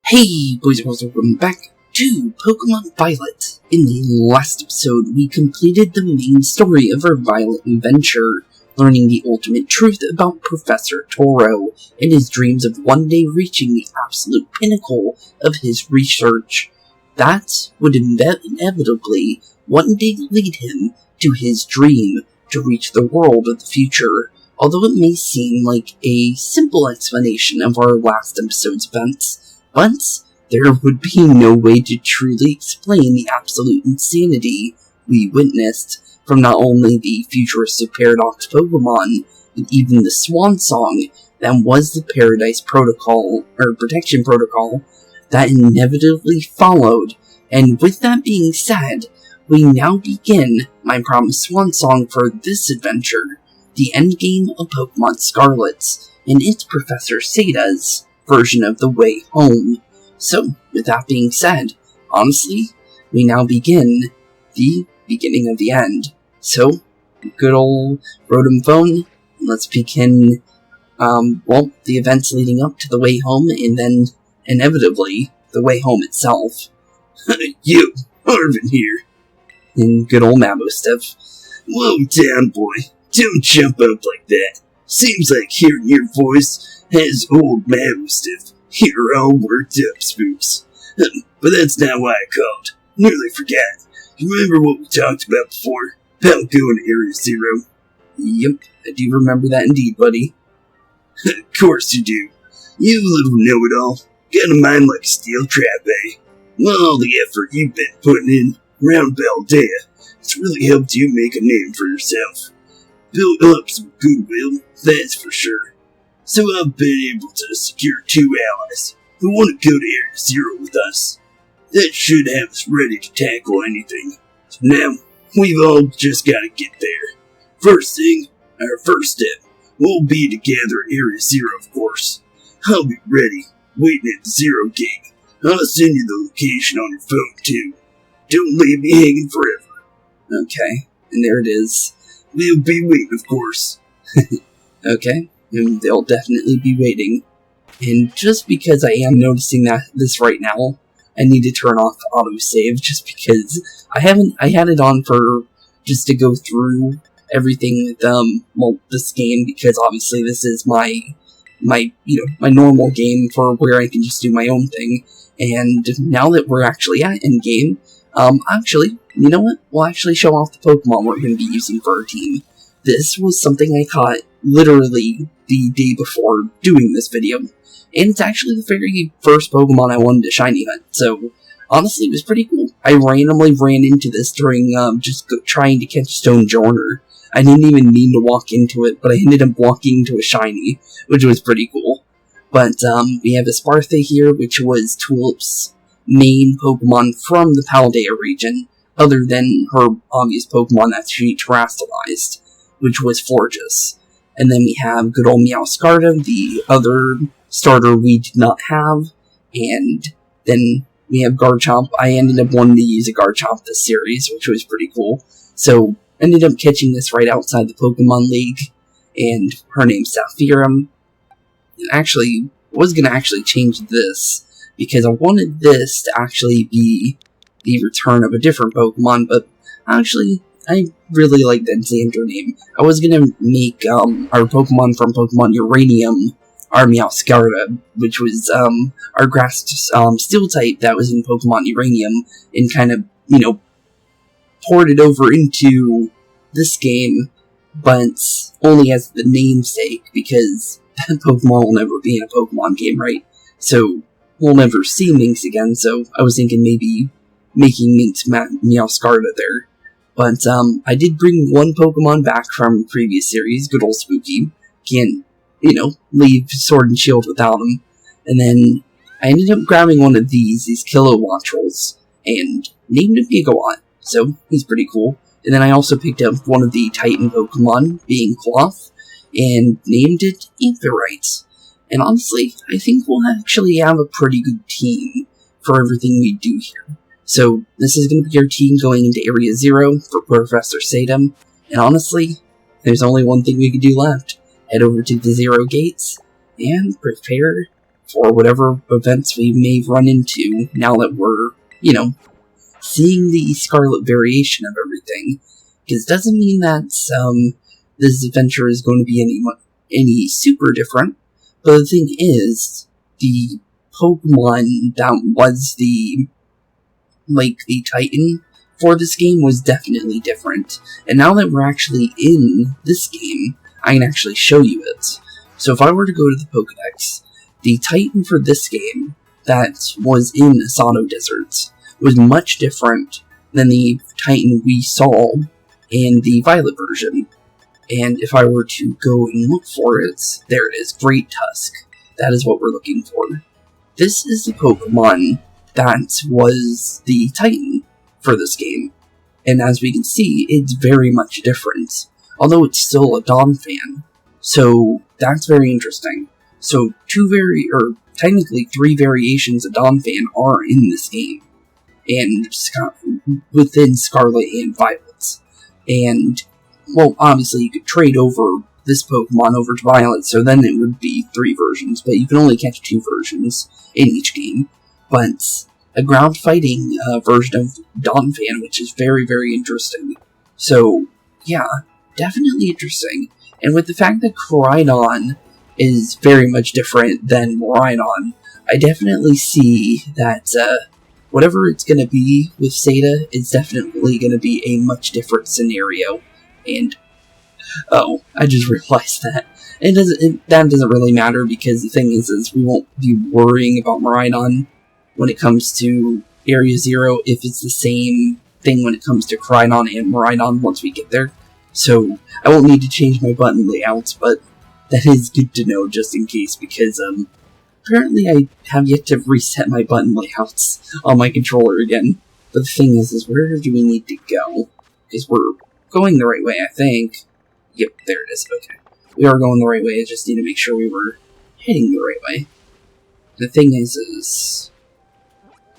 Hey boys and girls, welcome back to Pokemon Violet. In the last episode, we completed the main story of our Violet adventure, learning the ultimate truth about Professor Toro and his dreams of one day reaching the absolute pinnacle of his research. That would inevitably one day lead him to his dream to reach the world of the future. Although it may seem like a simple explanation of our last episode's events, but there would be no way to truly explain the absolute insanity we witnessed from not only the futuristic Paradox Pokemon, but even the swan song that was the Paradise Protocol, or Protection Protocol, that inevitably followed. And with that being said, we now begin my promised swan song for this adventure, the endgame of Pokemon Scarlet, and its Professor Sada's version of the way home. So, with that being said, honestly, we now begin the beginning of the end. So, good old Rotom Phone, let's begin, the events leading up to the way home, and then, inevitably, the way home itself. Yo, Arven here. And good old Mabostiff. Whoa down, boy. Don't jump up like that. Seems like hearing your voice has old Mabostiff. You're all worked up, Spooks. But that's not why I called. Nearly forgot. You remember what we talked about before? About going to Area Zero? Yep, I do remember that indeed, buddy. Of course you do. You little know-it-all. Got a mind like a steel trap, eh? Well, all the effort you've been putting in around Paldea, it's really helped you make a name for yourself. Build up some goodwill, that's for sure. So I've been able to secure 2 allies who want to go to Area Zero with us. That should have us ready to tackle anything. So now, we've all just got to get there. First thing, our first step, will be to gather Area Zero, of course. I'll be ready, waiting at the Zero Gate. I'll send you the location on your phone, too. Don't leave me hanging forever. Okay, and there it is. We'll be waiting, of course. Okay, and they'll definitely be waiting. And just because I am noticing this right now, I need to turn off autosave just because I had it on for just to go through everything with this game, because obviously this is my normal game for where I can just do my own thing. And now that we're actually at endgame, actually, you know what? We'll actually show off the Pokemon we're going to be using for our team. This was something I caught literally the day before doing this video, and it's actually the very first Pokemon I wanted to shiny hunt, so honestly it was pretty cool. I randomly ran into this during trying to catch Stonejourner. I didn't even mean to walk into it, but I ended up walking into a shiny, which was pretty cool. But we have Espartha here, which was Tulip's main Pokemon from the Paldea region, other than her obvious Pokemon that she terrestrialized, which was Florges. And then we have good old Meowscarda, the other starter we did not have, and then we have Garchomp. I ended up wanting to use a Garchomp this series, which was pretty cool. So, ended up catching this right outside the Pokemon League, and her name's Saphirum. And actually, was going to actually change this, because I wanted this to actually be the return of a different Pokemon, but actually, I really like that Xander name. I was going to make our Pokemon from Pokemon Uranium, our Meowscarda, which was our grass steel type that was in Pokemon Uranium, and kind of, poured it over into this game, but only as the namesake, because that Pokemon will never be in a Pokemon game, right? So, we'll never see Minx again, so I was thinking maybe making Minx Meowscarda there. But I did bring one Pokemon back from previous series, good old Spooky. Can't, leave Sword and Shield without him. And then I ended up grabbing one of these Kilowattrels, and named him Gigawatt, so he's pretty cool. And then I also picked up one of the Titan Pokemon, being Cloth, and named it Ampharite. And honestly, I think we'll actually have a pretty good team for everything we do here. So, this is going to be our team going into Area Zero for Professor Sadam, and honestly, there's only one thing we can do left. Head over to the Zero Gates, and prepare for whatever events we may run into now that we're, seeing the Scarlet variation of everything. Because it doesn't mean that this adventure is going to be any super different, but the thing is, the Pokemon that was the Titan for this game was definitely different. And now that we're actually in this game, I can actually show you it. So if I were to go to the Pokedex, the Titan for this game that was in Asado Desert was much different than the Titan we saw in the Violet version. And if I were to go and look for it, there it is, Great Tusk. That is what we're looking for. This is the Pokemon that was the Titan for this game. And as we can see, it's very much different. Although it's still a Donphan. So that's very interesting. So technically 3 variations of Donphan are in this game. And within Scarlet and Violet. And, well, obviously you could trade over this Pokemon over to Violet, so then it would be 3 versions, but you can only catch 2 versions in each game. But a ground fighting version of Donphan, which is very, very interesting. So, yeah, definitely interesting. And with the fact that Koraidon is very much different than Miraidon, I definitely see that whatever it's going to be with Seda, it's definitely going to be a much different scenario. And, oh, I just realized that. That doesn't really matter, because the thing is we won't be worrying about Miraidon when it comes to Area 0 if it's the same thing when it comes to Koraidon and Miraidon once we get there. So, I won't need to change my button layouts, but that is good to know just in case, because, apparently I have yet to reset my button layouts on my controller again. But the thing is where do we need to go? Because we're going the right way, I think. Yep, there it is, okay. We are going the right way, I just need to make sure we were heading the right way. The thing is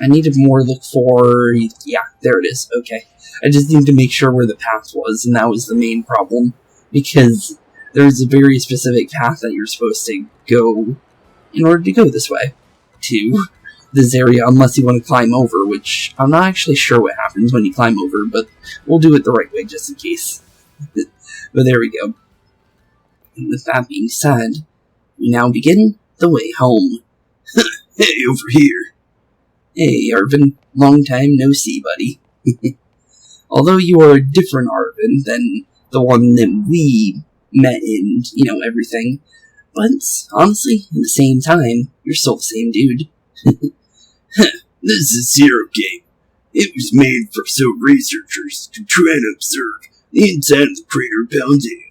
I need to more look for... Yeah, there it is, okay. I just need to make sure where the path was, and that was the main problem. Because there's a very specific path that you're supposed to go in order to go this way to this area, unless you want to climb over, which I'm not actually sure what happens when you climb over, but we'll do it the right way just in case. But there we go. And with that being said, we now begin the way home. Hey, over here. Hey, Arven. Long time no see, buddy. Although you are a different Arven than the one that we met in, everything. But, honestly, at the same time, you're still the same dude. This is Zero Game. It was made so researchers could try to observe the inside of the crater Paldea.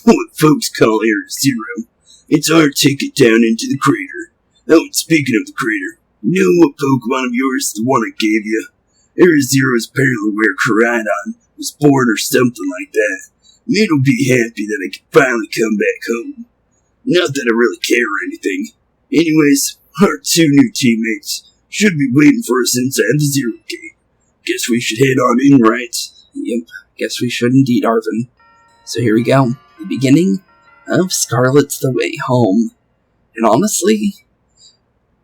What folks call Area 0. It's our ticket down into the crater. Oh, and speaking of the crater, you know what Pokemon of yours, the one I gave you? Area 0 is apparently where Koraidon was born or something like that. It'll be happy that I can finally come back home. Not that I really care or anything. Anyways, our 2 new teammates should be waiting for us inside the Zero Gate. Guess we should head on in, right? Yep, guess we should indeed, Arven. So here we go. The beginning of Scarlet's The Way Home. And honestly,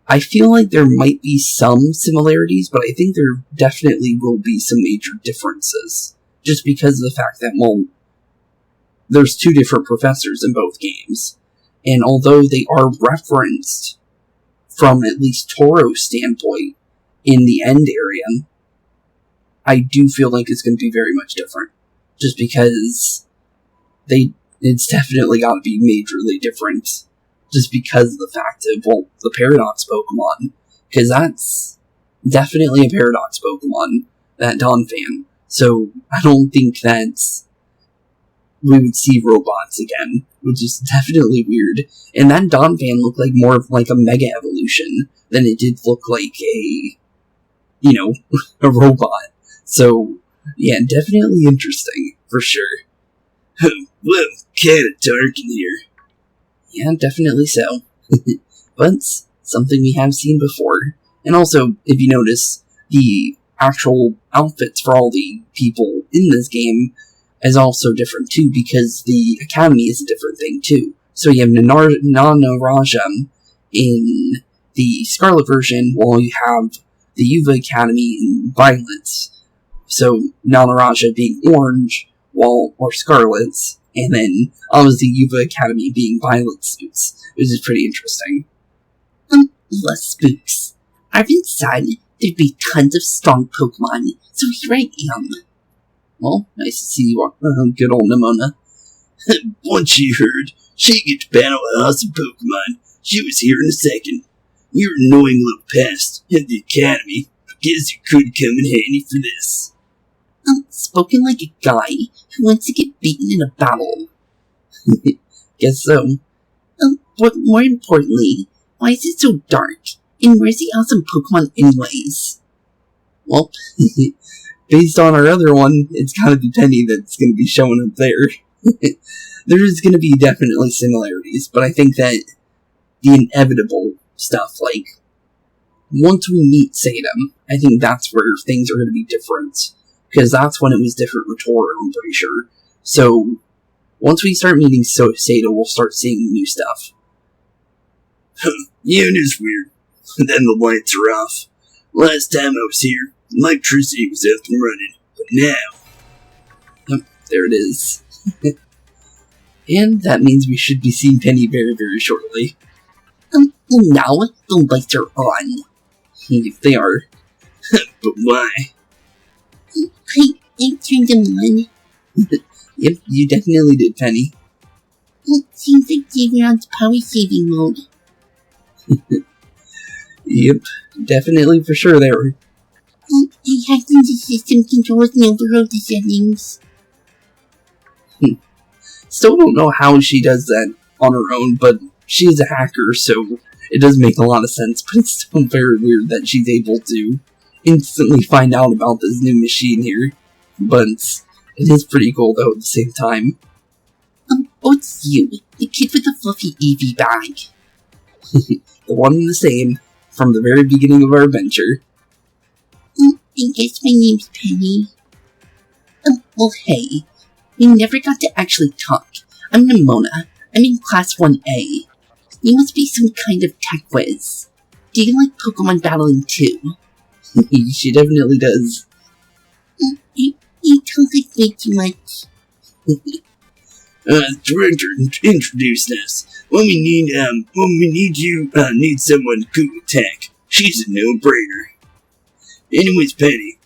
I feel like there might be some similarities, but I think there definitely will be some major differences. Just because of the fact that, well, there's 2 different professors in both games. And although they are referenced from at least Toro's standpoint in the end area, I do feel like it's going to be very much different. Just because it's definitely got to be majorly different. Just because of the fact of, well, the Paradox Pokemon. Because that's definitely a Paradox Pokemon, that Donphan. So I don't think that we would see robots again, which is definitely weird. And that Donphan looked like more of like a Mega Evolution than it did look like a, a robot. So, yeah, definitely interesting, for sure. Well, kinda dark in here. Yeah, definitely so. But, something we have seen before. And also, if you notice, the actual outfits for all the people in this game is also different too, because the Academy is a different thing too. So you have Naranja in the Scarlet version, while you have the Uva Academy in Violet. So now Naranja being orange, or Scarlet's, and then obviously Uva Academy being Violet suits, which is pretty interesting. Less Spooks. Arven said there'd be tons of strong Pokemon, so here I am. Well, nice to see you, good old Nemona. Once she heard she get to battle an awesome Pokemon, she was here in a second. Your annoying little pest at the Academy. Guess you could come in handy for this. Spoken like a guy who wants to get beaten in a battle. Guess so. But more importantly, why is it so dark? And where's the awesome Pokemon anyways? Well, based on our other one, it's gotta be Penny that's gonna be showing up there. There's gonna be definitely similarities, but I think that the inevitable stuff, like, once we meet Sadam, I think that's where things are gonna be different. Because that's when it was different with Toro, I'm pretty sure. So, once we start meeting Sadam, we'll start seeing new stuff. Yeah, it is weird. Then the lights are off. Last time I was here, electricity was up and running. But now... Yep, there it is. And that means we should be seeing Penny very, very shortly. Now the lights are on. If they are. But why? I turned them on. Yep, you definitely did, Penny. It seems like they were on power saving mode. Yep, definitely for sure they were. I hacked into system controls and overrode the settings. Still don't know how she does that on her own, but she's a hacker, so it does make a lot of sense, but it's still very weird that she's able to instantly find out about this new machine here. But it is pretty cool, though, at the same time. Oh, it's you, the kid with the fluffy EV bag. The one and the same, from the very beginning of our adventure. I guess my name's Penny. Well, hey, we never got to actually talk. I'm Nemona. I'm in Class 1A. You must be some kind of tech whiz. Do you like Pokemon battling too? She definitely does. You talk like way too much. Director introduced us. When we need someone to attack, she's a no-brainer. Anyways, Penny,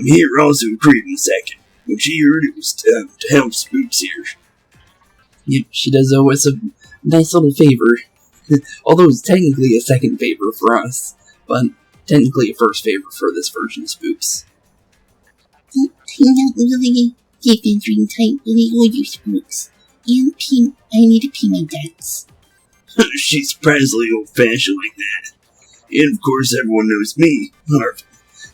here also agreed in a second. When she heard it was to help Spooks here. Yep, she does owe us a nice little favor. Although it's technically a second favor for us, but technically a first favor for this version of Spooks. I'm not really the adventuring type, but I owe you Spooks. And I need to pay my debts. She's surprisingly old-fashioned like that. And of course everyone knows me, Arven.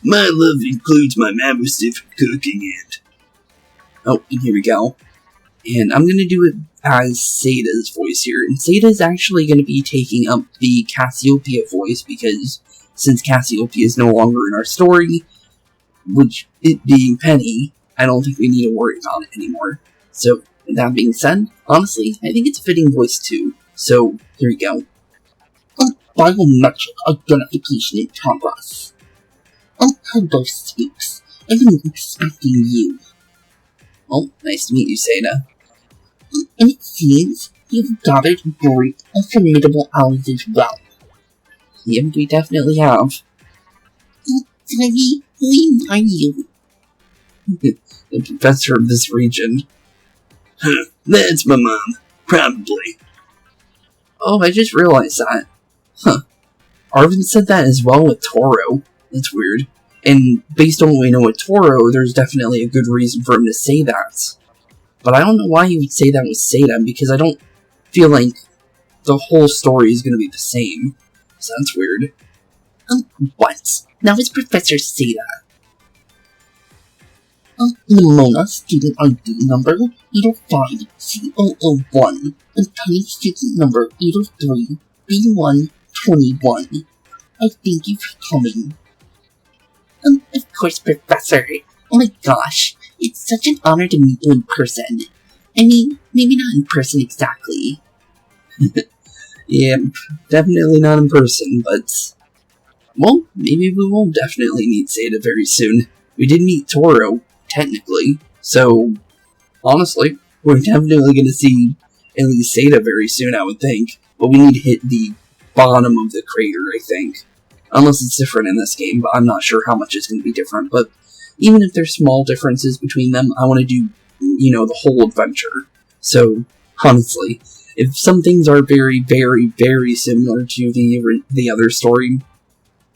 My love includes my massive cooking and... Oh, and here we go. And I'm going to do it as Sada's voice here. And Sada's actually going to be taking up the Cassiopeia voice, because since Cassiopeia is no longer in our story, which it being Penny, I don't think we need to worry about it anymore. So, with that being said, honestly, I think it's a fitting voice too. So, here we go. Biometric identification in progress. Hello, Spooks. I've been expecting you. Oh, nice to meet you, Sada. And it seems you've gathered great and formidable allies as well. Yep, we definitely have. Teddy, who are you? The professor of this region. Huh, that's my mom. Probably. Oh, I just realized that. Huh. Arven said that as well with Toro. That's weird. And based on what we know with Toro, there's definitely a good reason for him to say that. But I don't know why he would say that with Sada, because I don't feel like the whole story is going to be the same. So that's weird. What? Now it's Professor Sada. Nemona, student ID number 805-C001, and Penny, student number 803-B121. I thank you for coming. Of course, Professor. Oh my gosh, it's such an honor to meet you in person. I mean, maybe not in person exactly. Yeah, definitely not in person, but... Well, maybe we will definitely meet Seda very soon. We did meet Toro, technically, so... Honestly, we're definitely going to see at least Seda very soon, I would think. But we need to hit the bottom of the crater, I think. Unless it's different in this game, but I'm not sure how much it's going to be different. But even if there's small differences between them, I want to do, the whole adventure. So, honestly, if some things are very, very, very similar to the other story,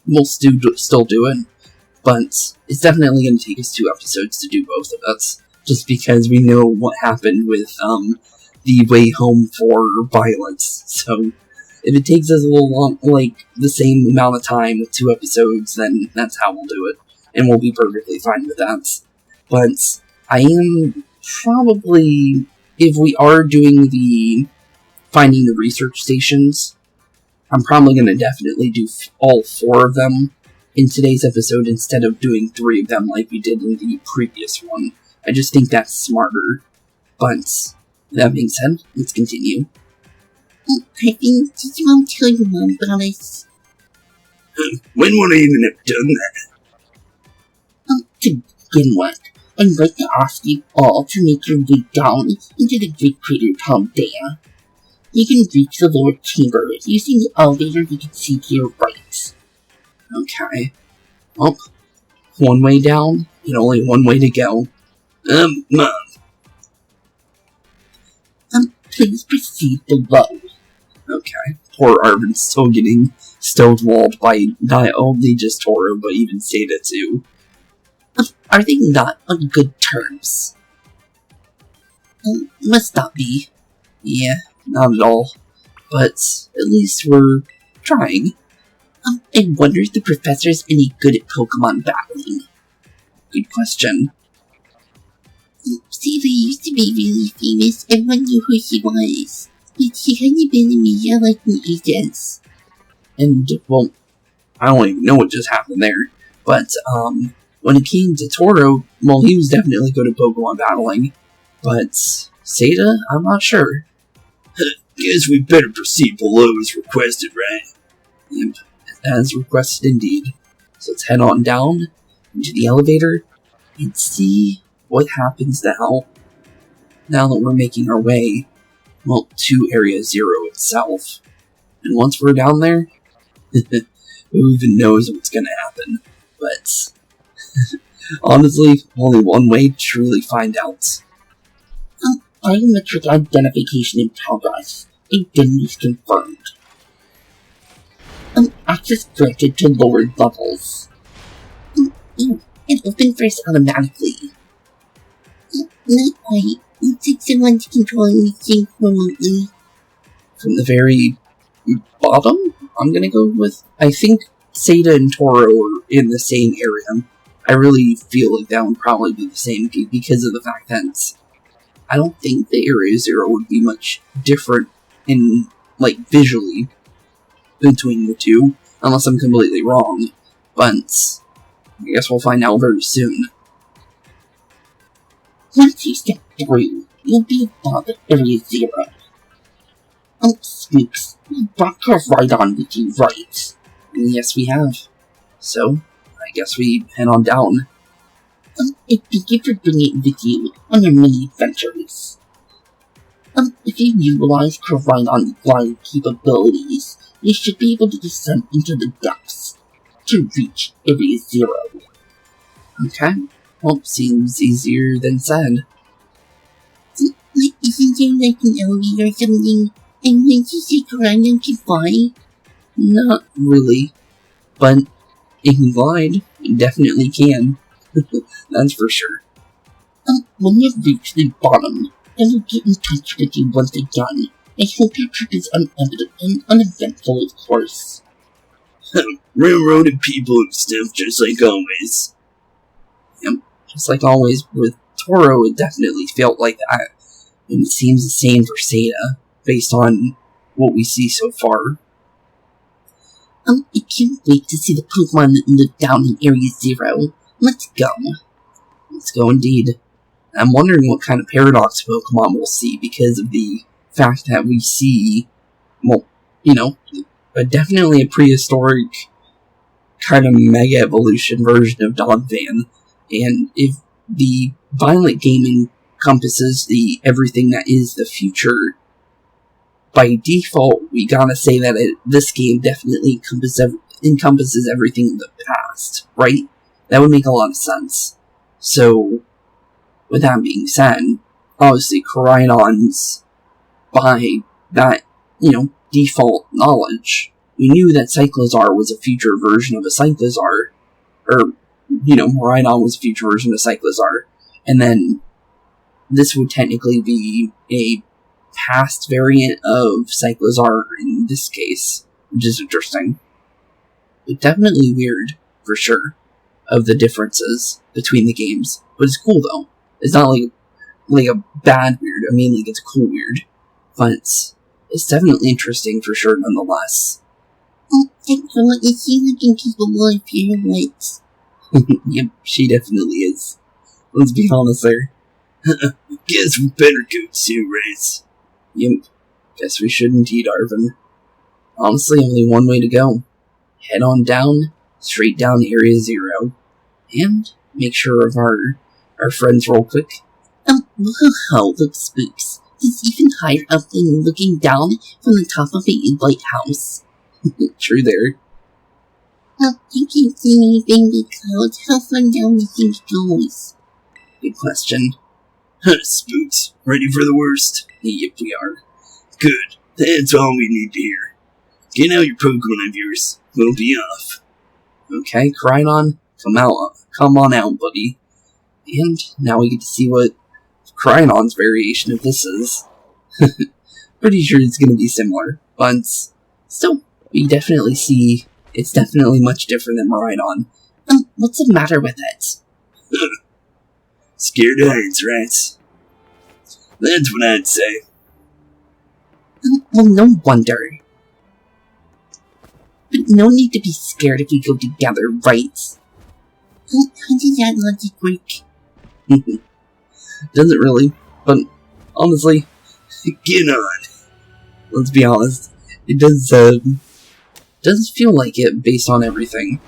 we'll still do it. But it's definitely going to take us 2 episodes to do both of us. Just because we know what happened with the way home for Violet. So, if it takes us a little long, like the same amount of time with 2 episodes, then that's how we'll do it. And we'll be perfectly fine with that. But I am probably, if we are doing the finding the research stations, I'm probably going to definitely do all 4 of them in today's episode instead of doing 3 of them like we did in the previous one. I just think that's smarter. But, that being said, let's continue. I think, did you want to tell your mom about us? When would I even have done that? To begin with, I'd like to ask you all to make your way down into the great crater Paldea. You can reach the lower chamber using the elevator you can see to your right. Okay. Well, one way down, and only one way to go. Mom. Please proceed below. Okay. Poor Arven's still getting stonewalled by not only just Toro, but even Seda too. Are they not on good terms? Must not be. Yeah, not at all. But at least we're trying. I wonder if the professor's any good at Pokemon battling. Good question. Seda used to be really famous. Everyone knew who she was. But she hadn't been in the media like in ages. And, well, I don't even know what just happened there. But, when it came to Toro, well, he was definitely good at Pokemon battling. But Seda, I'm not sure. Guess we better proceed below as requested, right? Yep, as requested indeed. So let's head on down into the elevator and see what happens now that we're making our way, well, to Area 0 itself. And once we're down there, who even knows what's gonna happen. But, honestly, only one way to truly find out. Biometric identification in progress. Identity confirmed. Access granted to lower levels. It opened first automatically. Not quite. It takes someone to control anything remotely. From the very bottom, I'm gonna go with, I think Seda and Toro are in the same area. I really feel like that would probably be the same because of the fact that I don't think the Area 0 would be much different in, like, visually between the two, unless I'm completely wrong. But I guess we'll find out very soon. Once you step through, you'll be above Area 0. Spooks, you brought Koraidon with you, right? Yes, we have. So, I guess we head on down. Thank you for bringing it with you on your many adventures. If you utilize Koraidon's flying capabilities, you should be able to descend into the depths to reach Area 0. Okay. Well, seems easier than said. Isn't there like an elevator or something? And when you say Koraidon can fly? Not really. But it can glide. It definitely can. That's for sure. When you reach the bottom, I will get in touch with you once again. I hope your trip is uneventful, of course. Railroaded people and stuff, just like always. Yep, just like always with Toro, it definitely felt like that. And it seems the same for Seda, based on what we see so far. I can't wait to see the Pokemon that live down in Area 0. Let's go. Let's go indeed. I'm wondering what kind of paradox Pokemon we'll see because of the fact that we see, well, you know, definitely a prehistoric kind of mega evolution version of Donphan. And if the Violet game encompasses everything that is the future, by default, we gotta say that this game definitely encompasses everything in the past, right? That would make a lot of sense. So, with that being said, obviously Koraidon's, by that, default knowledge, we knew that Cyclizar was a future version of a Cyclizar, or, Miraidon was a future version of Cyclizar, and then this would technically be a past variant of Cyclizar in this case, which is interesting. But definitely weird, for sure, of the differences between the games. But it's cool, though. It's not like a bad weird, I mean, it's a cool weird. But it's definitely interesting, for sure, nonetheless. Excellent, is she looking capable of pirouettes? Yep, she definitely is. Let's be honest there. Guess we better go to race. Yep, guess we should indeed, Arven. Honestly, only one way to go. Head on down, straight down Area 0, and make sure of our friends real quick. Whoa, look, Spooks. It's even higher up than looking down from the top of a lighthouse. True there. I can't see anything because how far down the thing goes. Good question. Spooks, ready for the worst? Yep, we are. Good, that's all we need to hear. Get out your Pokemon of yours. We'll be off. Okay, Koraidon, come on out, buddy. And now we get to see what Koraidon's variation of this is. Pretty sure it's going to be similar, but still, we definitely see it's definitely much different than Miraidon. What's the matter with it? Scared of heights, rats. That's what I'd say. Well, no wonder. But no need to be scared if we go together, right? How did that logic work? Doesn't really, but honestly, get on. Let's be honest, it does feel like it based on everything.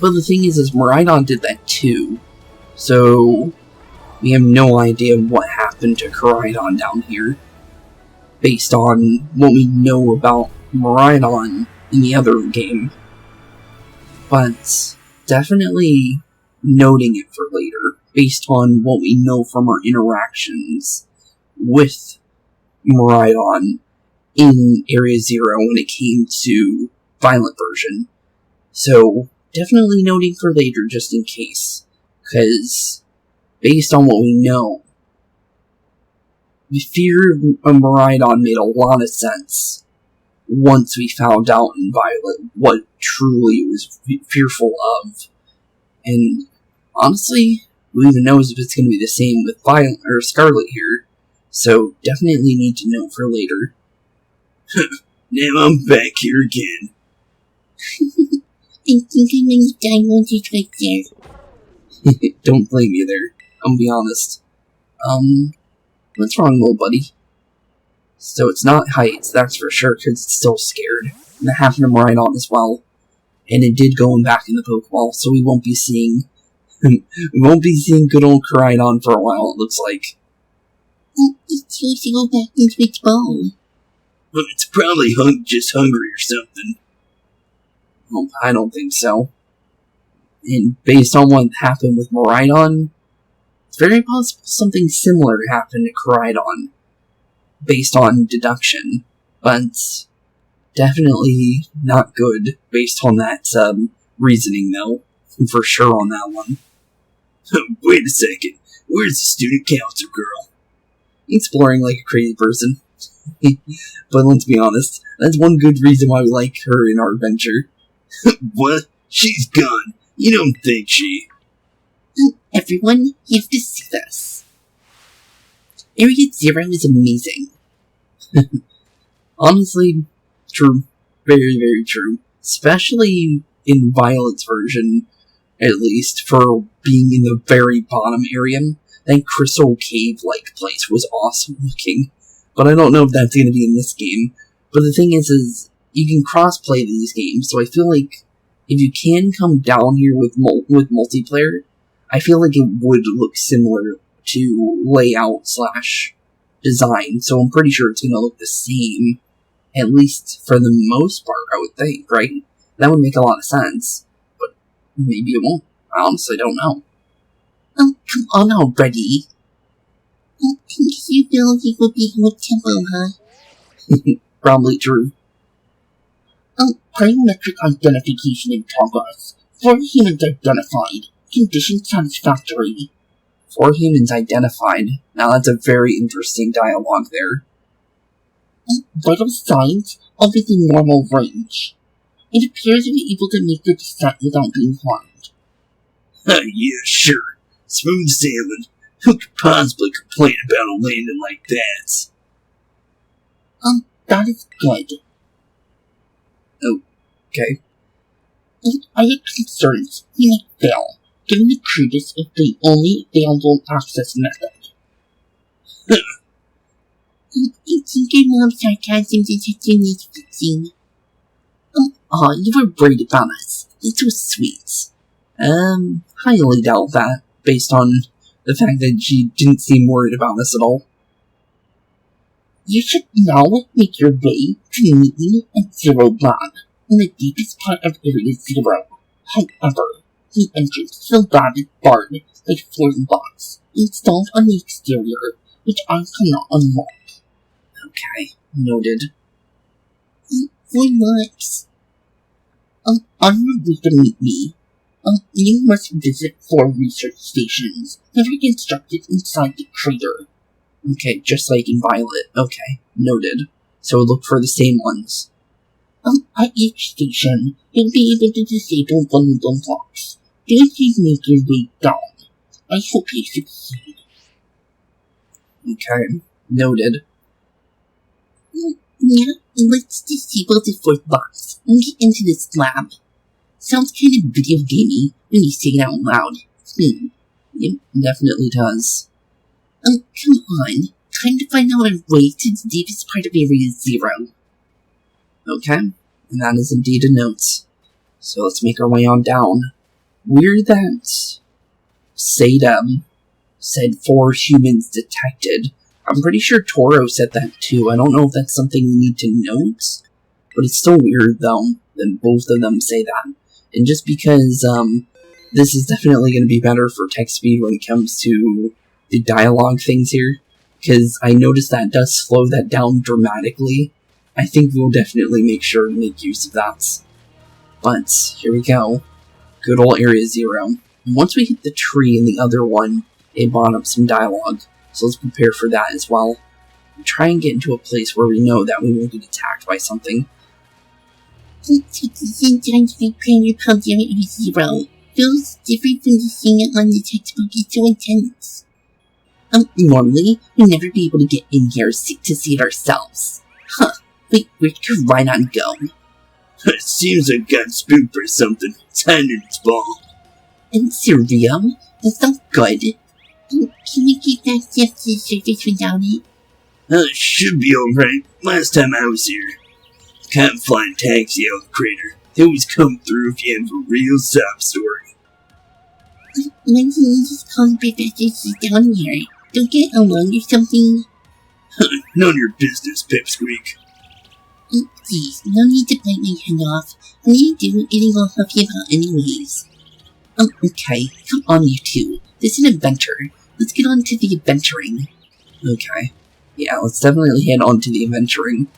But the thing is Miraidon did that too, so we have no idea what happened to Koraidon down here, based on what we know about Miraidon in the other game. But definitely noting it for later, based on what we know from our interactions with Miraidon in Area 0 when it came to Violet version. So, definitely noting for later just in case, because based on what we know, the fear of Miraidon made a lot of sense once we found out in Violet what truly it was fearful of. And honestly, who even knows if it's going to be the same with Violet or Scarlet here. So definitely need to know for later. Now I'm back here again. I think I may have died once or twice there. Don't blame you there. I'll be honest. What's wrong, little buddy? So it's not heights, that's for sure, because it's still scared. And that happened to Miraidon as well. And it did go back in the Pokeball, so we won't be seeing good old Koraidon for a while, it looks like. It's supposed to go back into its ball. Well, it's probably just hungry or something. Well, I don't think so. And based on what happened with Miraidon, it's very possible something similar happened to Koraidon, based on deduction, but definitely not good based on that reasoning, though, for sure on that one. Wait a second, where's the student council girl? Exploring like a crazy person. But let's be honest, that's one good reason why we like her in our adventure. What? She's gone. You don't think she... Everyone, you have to see this. Area 0 is amazing. Honestly, true. Very, very true. Especially in Violet's version, at least, for being in the very bottom area. That crystal cave-like place was awesome looking. But I don't know if that's going to be in this game. But the thing is you can cross-play these games, so I feel like if you can come down here with multiplayer, I feel like it would look similar to layout / design, so I'm pretty sure it's going to look the same, at least for the most part, I would think, right? That would make a lot of sense, but maybe it won't. I honestly don't know. Oh, come on already. I think you know you will be in a temple, huh? Probably true. Biometric identification in progress. 4 humans identified. Condition satisfactory. 4 humans identified. Now that's a very interesting dialogue there. Vital signs are within normal range. It appears to be able to make the descent without being harmed. Yeah, sure. Smooth sailing. Who could possibly complain about a landing like that? That is good. Okay. If I had concerns, he might fail, given the crudest of the only available access method. I think your mom's sarcasm detector needs fixing. You were worried about us. It was sweet. Highly doubt that, based on the fact that she didn't seem worried about us at all. You should now make your way to meet me at Zero Lab, in the deepest part of Area 0. However, the entrance to the lab is barred by 4 locks, installed on the exterior, which I cannot unlock. Okay, noted. 4 locks. On your way to meet me, you must visit 4 research stations that are constructed inside the crater. Okay, just like in Violet. Okay, noted. So look for the same ones. At each station, you'll be able to disable one of the locks. Do as you make your way down. I hope you succeed. Okay, noted. Yeah, let's disable the 4 locks and get into this lab. Sounds kind of video gamey when you say it out loud. It definitely does. Come on. Time to find out our way to the deepest part of Area 0. Okay, and that is indeed a note. So let's make our way on down. Weird that Sadam said 4 humans detected. I'm pretty sure Toro said that too. I don't know if that's something we need to note, but it's still weird though that both of them say that. And just because this is definitely going to be better for text speed when it comes to the dialogue things here, because I noticed that does slow that down dramatically. I think we'll definitely make sure to make use of that. But here we go. Good old Area 0. And once we hit the tree in the other one, it brought up some dialogue. So let's prepare for that as well. Try and get into a place where we know that we won't get attacked by something. It's time to repair your Paldea Area 0. Feels different from the thing on the textbook. It's so intense. Normally, we'd never be able to get in here to see it ourselves. Huh. Wait, where'd Koraidon go? It seems like got spooked or something. It's hiding its ball. And Cereal? That's not good. Can we get back to the surface without it? It should be alright. Last time I was here. Can't flying taxi out of the crater. They always come through if you have a real sob story. Why didn't you just call the professor down here? Don't get along or something? None of your business, Pipsqueak. Please, no need to bite my head off. When you do, it will help you out anyways. Okay, come on you two. This is an adventure. Let's get on to the adventuring. Okay. Yeah, let's definitely head on to the adventuring.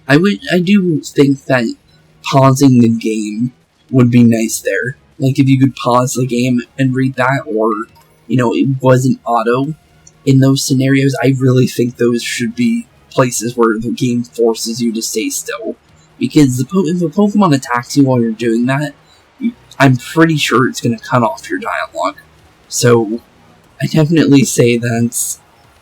I do think that pausing the game would be nice there. Like, if you could pause the game and read that, or, you know, it wasn't auto in those scenarios, I really think those should be places where the game forces you to stay still. Because if the Pokemon attacks you while you're doing that, I'm pretty sure it's going to cut off your dialogue. So, I definitely say that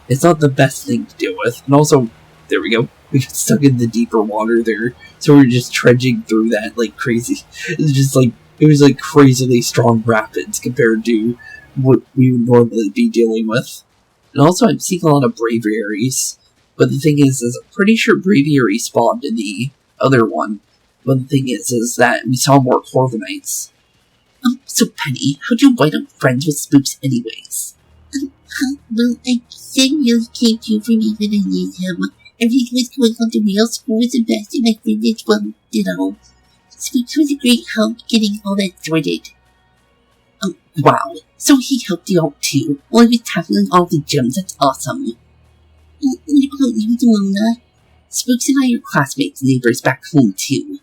it's not the best thing to deal with. And also, there we go. We got stuck in the deeper water there. So we're just trudging through that like crazy. It's just like, it was like crazily strong rapids compared to what we would normally be dealing with. And also, I'm seeing a lot of braviaries. But the thing is I'm pretty sure Braviary spawned in the other one. But the thing is that we saw more Corviknights. So Penny, how'd you wind up friends with Spooks anyways? Well, I said really came to for me when I needed him. Everything was going on the real school was the best, and my friend as well, Spooks was a great help getting all that sorted. Wow, so he helped you out too, while he was tackling all the gyms. That's awesome. What about you, Nemona? Spooks and I are classmates and neighbors back home too.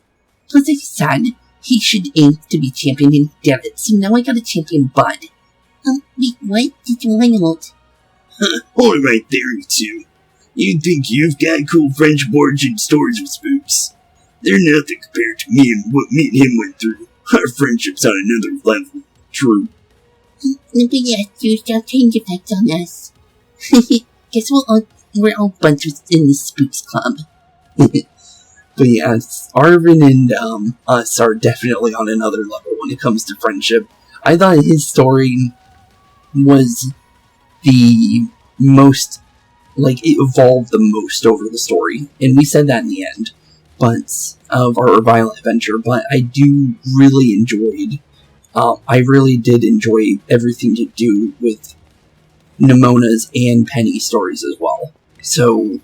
Plus I said he should aim to be champion and did it, so now I got a champion Bud. Wait, what? Did you hang out? Hold right there, you two. You think you've got cool friendship origin stories with Spooks. They're nothing compared to me and what me and him went through. Our friendship's on another level. True. But yes, there's got change effects on us. Guess we're all bunches in the Spooks Club. But yes, Arven and us are definitely on another level when it comes to friendship. I thought his story was the most, it evolved the most over the story. And we said that in the end, but, of our Violet adventure, but I do really enjoyed, I really did enjoy everything to do with Nemona's and Penny's stories as well. So,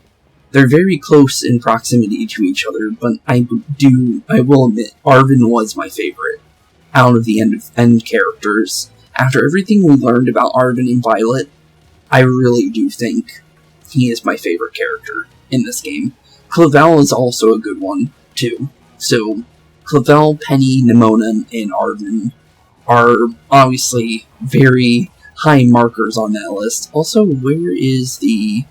they're very close in proximity to each other, but I will admit, Arven was my favorite out of the end characters. After everything we learned about Arven and Violet, I really do think he is my favorite character in this game. Clavell is also a good one, too. So, Clavell, Penny, Nemona, and Arven are obviously very high markers on that list. Also, where is the...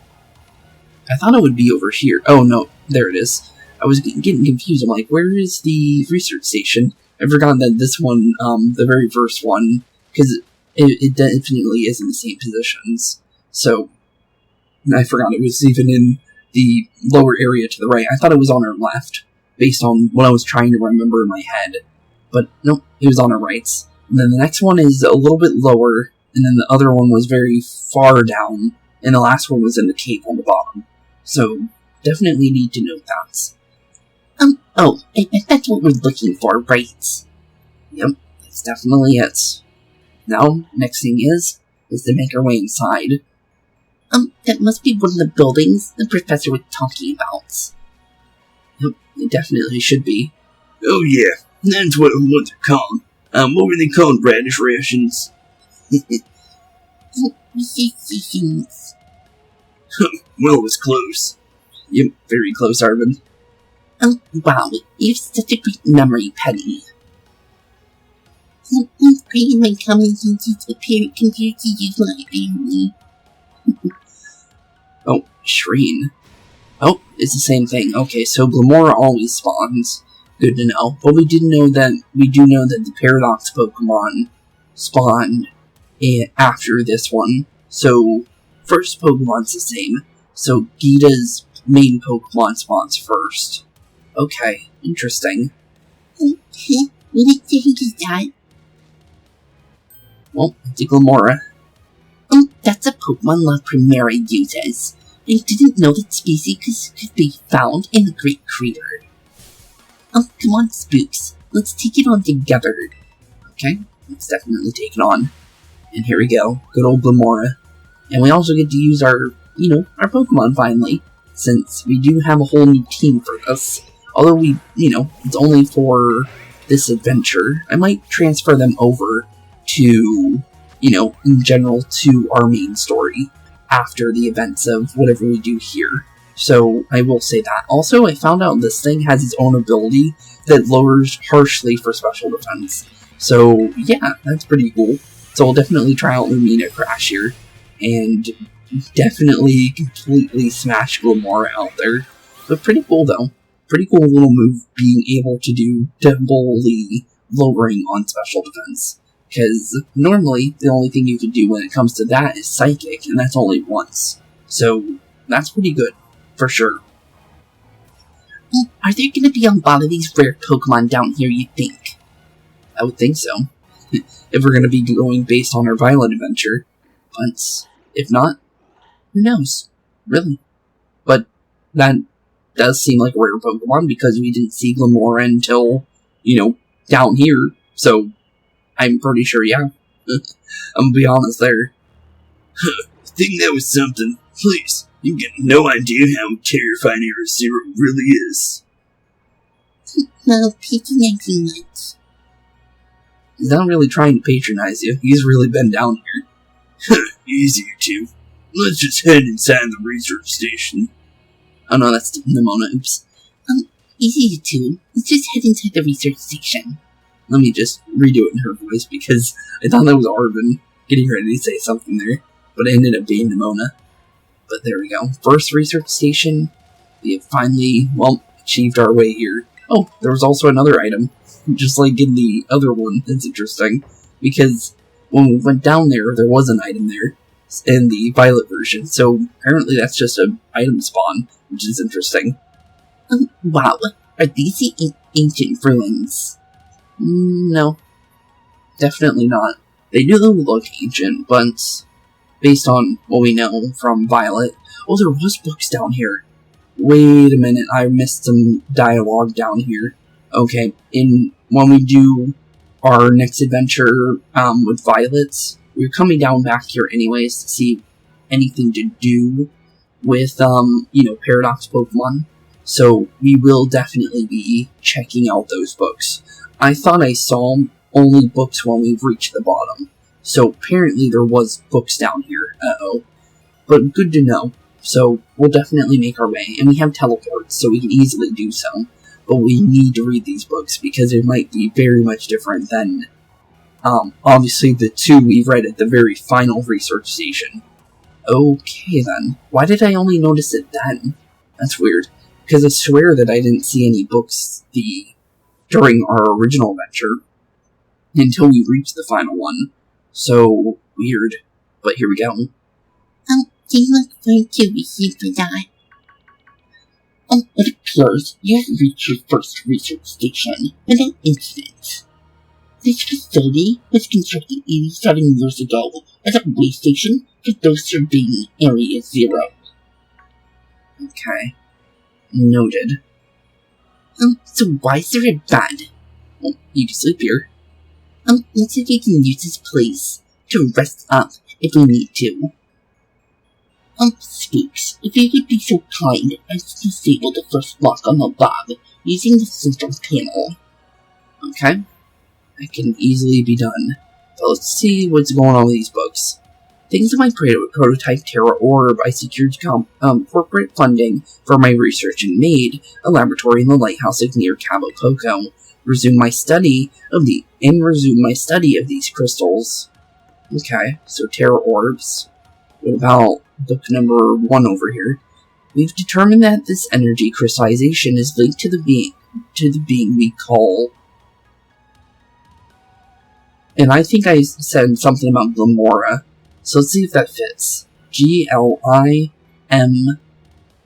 I thought it would be over here. Oh, no, there it is. I was getting confused. I'm like, where is the research station? I forgot that this one, the very first one, because it definitely is in the same positions. So, I forgot it was even in the lower area to the right. I thought it was on our left, based on what I was trying to remember in my head. But, nope, it was on our rights. And then the next one is a little bit lower, and then the other one was very far down, and the last one was in the cave on the bottom. So, definitely need to note that. I bet that's what we're looking for, right? Yep, that's definitely it. Now, next thing is to make our way inside. That must be one of the buildings the professor was talking about. Yep, it definitely should be. Oh yeah, that's what they're called. What were they called, radish rations? Resistance. Well, it was close. Yep, very close, Arven. Wow, you have such a great memory, Penny. I'm creating my comments into the period computer to use library. Oh, Shreen. Oh, it's the same thing. Okay, so Glamora always spawns. Good to know. But we do know that the Paradox Pokemon spawned after this one. So, first Pokemon's the same. So, Geeta's main Pokemon spawns first. Okay, interesting. What do you think is that? Well, it's a Glamora. That's a Pokemon La Primera uses. I didn't know that species could be found in the Great Crater. Come on, Spooks. Let's take it on together. Okay, let's definitely take it on. And here we go. Good old Glamora. And we also get to use our Pokemon finally, since we do have a whole new team for this. Although it's only for this adventure. I might transfer them over to, in general, to our main story after the events of whatever we do here. So, I will say that. Also, I found out this thing has its own ability that lowers harshly for special defense. So, yeah, that's pretty cool. So, we'll definitely try out Lumina Crash here, and definitely completely smash Glamora out there. But pretty cool, though. Pretty cool little move, being able to do doubly lowering on special defense. Because normally, the only thing you can do when it comes to that is Psychic, and that's only once. So, that's pretty good, for sure. Are there going to be a lot of these rare Pokemon down here, you think? I would think so. If we're going to be going based on our Violet adventure. But, if not, who knows? Really. But that does seem like a rare Pokemon because we didn't see Glamora until, down here. So, I'm pretty sure, yeah. I'm gonna be honest there. I think that was something. Please, you get no idea how terrifying Area Zero really is. Well, patronizing much. He's not really trying to patronize you. He's really been down here. Easy, you two. Let's just head inside the research station. Oh no, that's Nemona, oops. Easy you two. Let's just head inside the research station. Let me just redo it in her voice because I thought that was Arven getting ready to say something there. But it ended up being Nemona. But there we go. First research station. We have finally, achieved our way here. Oh, there was also another item. Just like in the other one. That's interesting. Because when we went down there, there was an item there. In the Violet version. So apparently that's just an item spawn. Which is interesting. Wow. Are these the ancient ruins? No. Definitely not. They do look ancient, but based on what we know from Violet... Oh, there was books down here. Wait a minute, I missed some dialogue down here. Okay, when we do our next adventure with Violet, we're coming down back here anyways to see anything to do with, Paradox Pokemon. So we will definitely be checking out those books. I thought I saw only books when we reached the bottom. So apparently there was books down here. Uh-oh. But good to know. So we'll definitely make our way. And we have teleports, so we can easily do so. But we need to read these books because it might be very much different than, obviously the two we've read at the very final research station. Okay then. Why did I only notice it then? That's weird. Because I swear that I didn't see any books during our original adventure until we reached the final one. So weird. But here we go. They look very curious for that. It appears you have reached your first research station without incident. This facility was constructed 87 years ago as a way station for those surveying Area Zero. Okay. Noted. So why is there a bed? Well, you can sleep here. Let's see if we can use this place to rest up if we need to. Spooks, if you would be so kind as to disable the first lock on the lab using the central panel. Okay. That can easily be done. But let's see what's going on with these books. Thanks to my prototype Terra Orb, I secured corporate funding for my research and made a laboratory in the lighthouse near Cabo Coco. Resume my study of these crystals. Okay, so Terra Orbs. What about book number 1 over here? We've determined that this energy crystallization is linked to the being we call... And I think I said something about Glamora. So let's see if that fits. G-L-I-M...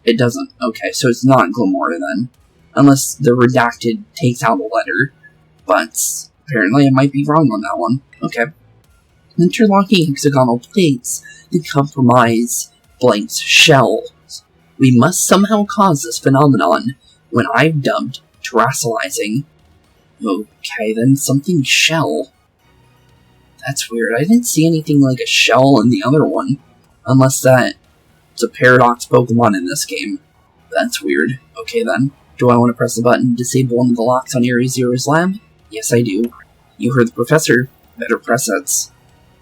It doesn't. Okay, so it's not Glamora then. Unless the redacted takes out a letter. But apparently I might be wrong on that one. Okay. Interlocking hexagonal plates that compromise Blank's shell. We must somehow cause this phenomenon when I've dubbed terrestrializing. Okay, then something shell. That's weird. I didn't see anything like a shell in the other one. Unless it's a Paradox Pokemon in this game. That's weird. Okay then. Do I want to press the button to disable one of the locks on Area Zero's lab? Yes, I do. You heard the professor. Better press it.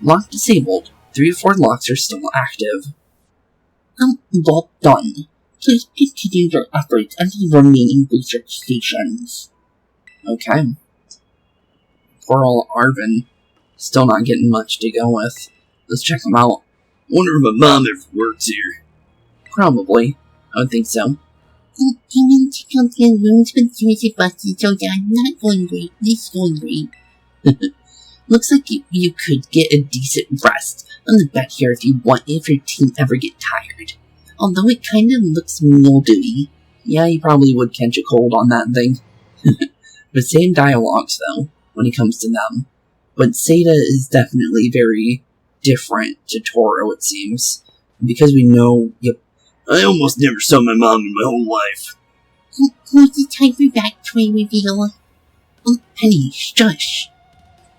Lock disabled. 3 of 4 locks are still active. Well done. Please continue your efforts at the remaining research stations. Okay. Poor old Arven. Still not getting much to go with. Let's check him out. Wonder if my mom ever works here. Probably. I would think so. I meant to come to the rooms with seriously busted, so yeah, not going great. This going great. Looks like you could get a decent rest on the bed here if your team ever get tired. Although it kinda looks mildewy. Yeah, you probably would catch a cold on that thing. But same dialogues, though, when it comes to them. But Seda is definitely very different to Toro, it seems. Because we know, I almost never saw my mom in my whole life. Who's the time for back toy reveal? Penny, shush.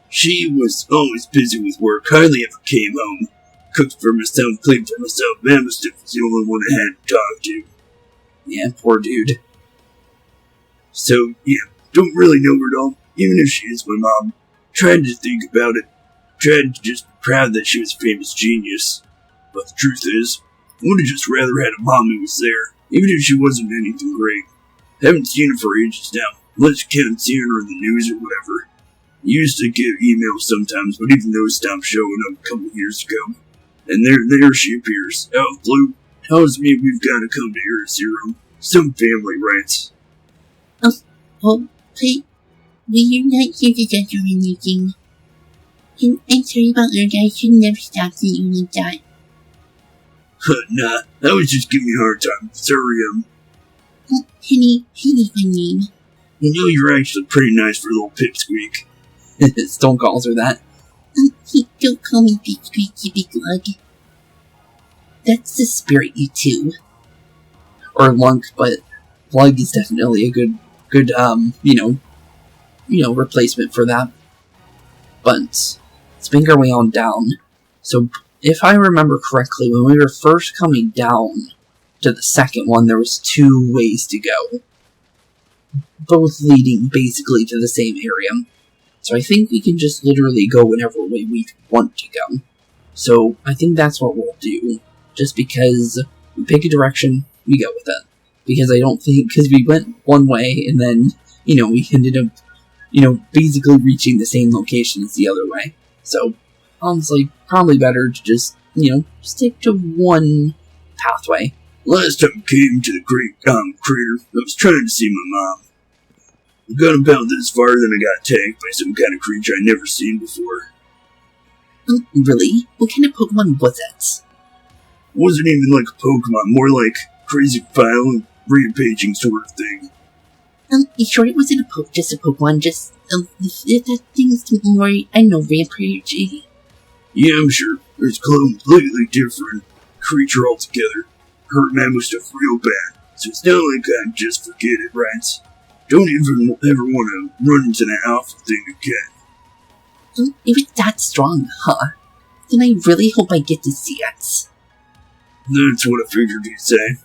She was always busy with work, hardly ever came home. Cooked for myself, cleaned for myself. Mammostiff was the only one I had to talk to. Yeah, poor dude. So, yeah, don't really know her at all, even if she is my mom. Tried to think about it. Tried to just be proud that she was a famous genius. But the truth is, I would have just rather had a mom who was there, even if she wasn't anything great. Haven't seen her for ages now, unless you count seeing her in the news or whatever. Used to get emails sometimes, but even those stopped showing up a couple years ago. And there she appears, out of blue, tells me we've got to come to Area Zero. Some family rights. But we're not here to judge or anything. And I'm sorry about earlier, I should never stop you like that. Nah, that was just giving me a hard time. Sorry, Penny's my name. You know you're actually pretty nice for a little pipsqueak. Stone calls her that. Don't call me Big Squeak, you big lug. That's the spirit, you two. Or Lunk, but Plug is definitely a good replacement for that. But let's make our way on down. So, if I remember correctly, when we were first coming down to the second one, there was 2 ways to go. Both leading basically to the same area. So I think we can just literally go whatever way we want to go. So I think that's what we'll do. Just because we pick a direction, we go with it. Because I don't think, because we went one way and then, we ended up, basically reaching the same location as the other way. So, honestly, probably better to just, stick to one pathway. Last time I came to the great crater, I was trying to see my mom. I got about this far, then I got attacked by some kind of creature I'd never seen before. Really? What kind of Pokemon was it? Wasn't even like a Pokemon, more like crazy violent rampaging sort of thing. You sure it wasn't just a Pokemon? Just, that thing's more, rampaging? Yeah, I'm sure. It's completely different creature altogether. Hurt Mammostiff real bad, so it's not like I'd just forget it, right? Don't even ever want to run into that alpha thing again. If it's that strong, huh? Then I really hope I get to see it. That's what I figured you'd say.